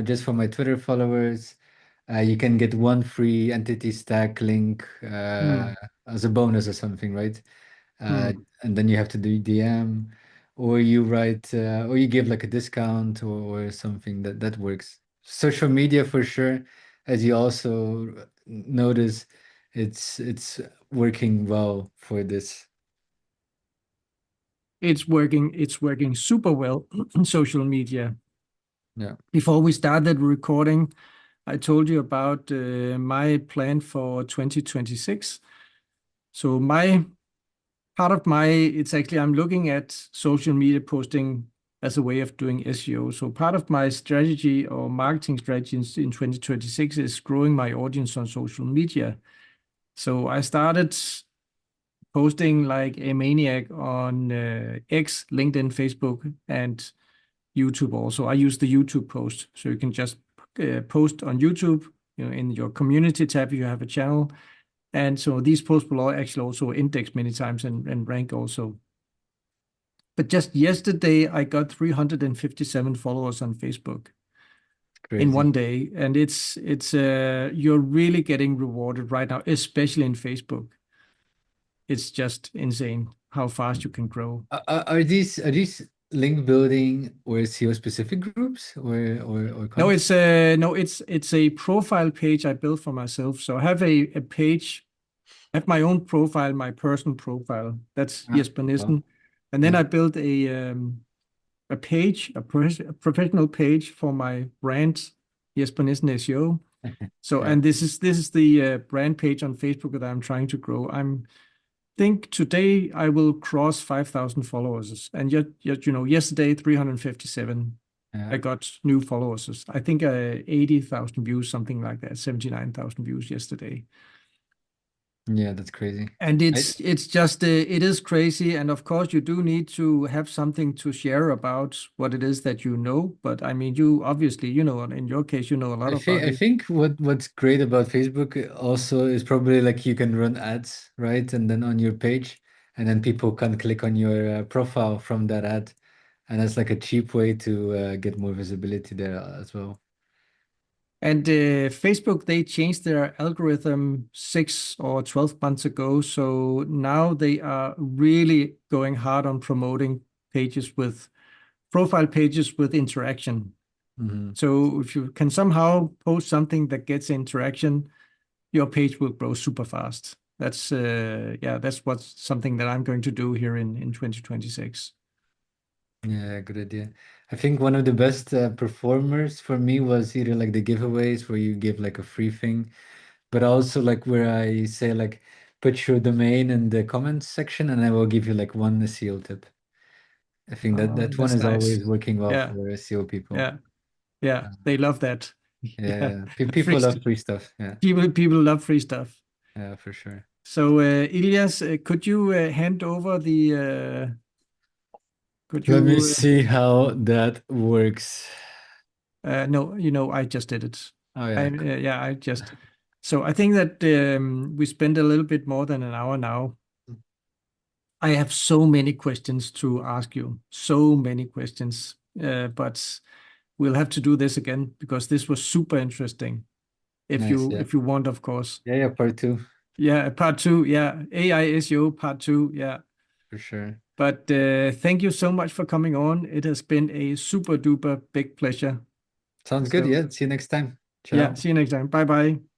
just for my Twitter followers, you can get one free entity stack link Hmm. as a bonus or something, right? Uh, Hmm. and then you have to do DM, or you write, or you give like a discount or something that works. Social media for sure, as you also notice, it's working well for this. It's working super well on social media. Yeah, Before we started recording, I told you about my plan for 2026. So my part of my it's actually I'm looking at social media posting as a way of doing SEO. So part of my strategy or marketing strategy in 2026 is growing my audience on social media. So I started posting like a maniac on X, LinkedIn, Facebook, and YouTube also. I use the YouTube post. So you can just post on YouTube, in your community tab, you have a channel. And so these posts will actually also index many times and rank also. But just yesterday, I got 357 followers on Facebook in crazy. one day. And it's you're really getting rewarded right now, especially in Facebook. It's just insane how fast you can grow. Are these link building or SEO specific groups or No, content? it's a profile page I built for myself. So I have a page, I have my own profile, my personal profile. That's Ah, Jesper well, Nissen. And then yeah, I built a page, a professional page for my brand, Jesper Nissen SEO. So, yeah, and this is the brand page on Facebook that I'm trying to grow. I'm think today I will cross 5,000 followers, and yet yesterday 357. yeah, I got new followers. I think 80,000 views, something like that, 79,000 views yesterday. yeah. That's crazy. And I it's just it is crazy, and of course you do need to have something to share about what it is that you know. But I mean, you obviously in your case you know a lot I think about I it. think what's great about Facebook also is probably like you can run ads, right? And then on your page, and then people can click on your profile from that ad, and that's like a cheap way to get more visibility there as well. And Facebook, they changed their algorithm 6 or 12 months ago. So now they are really going hard on promoting pages with profile pages with interaction. Hmm. So if you can somehow post something that gets interaction, your page will grow super fast. That's what's something that I'm going to do here in 2026. Yeah, good idea. I think one of the best performers for me was either like the giveaways where you give like a free thing, but also like where I say like put your domain in the comments section and I will give you like one SEO tip. I think that one That's is nice. always working well Yeah, for SEO people. yeah, yeah. They love that. Yeah, Yeah, free people love free stuff. Yeah, people love free stuff. yeah, for sure. So, Ilias, could you hand over the could Let me you see how that works. no, I just did it. Oh yeah, Yeah, I just. So I think that we spent a little bit more than an hour now. I have so many questions to ask you, so many questions. But we'll have to do this again because this was super interesting. If nice. you Yeah, if you want, of course. yeah, yeah. Part two Yeah, part two. Yeah, AI SEO part two. Yeah. for sure. But thank you so much for coming on. It has been a super duper big pleasure. Sounds good. So Yeah. See you next time. yeah, Ciao. see you next time. Bye bye.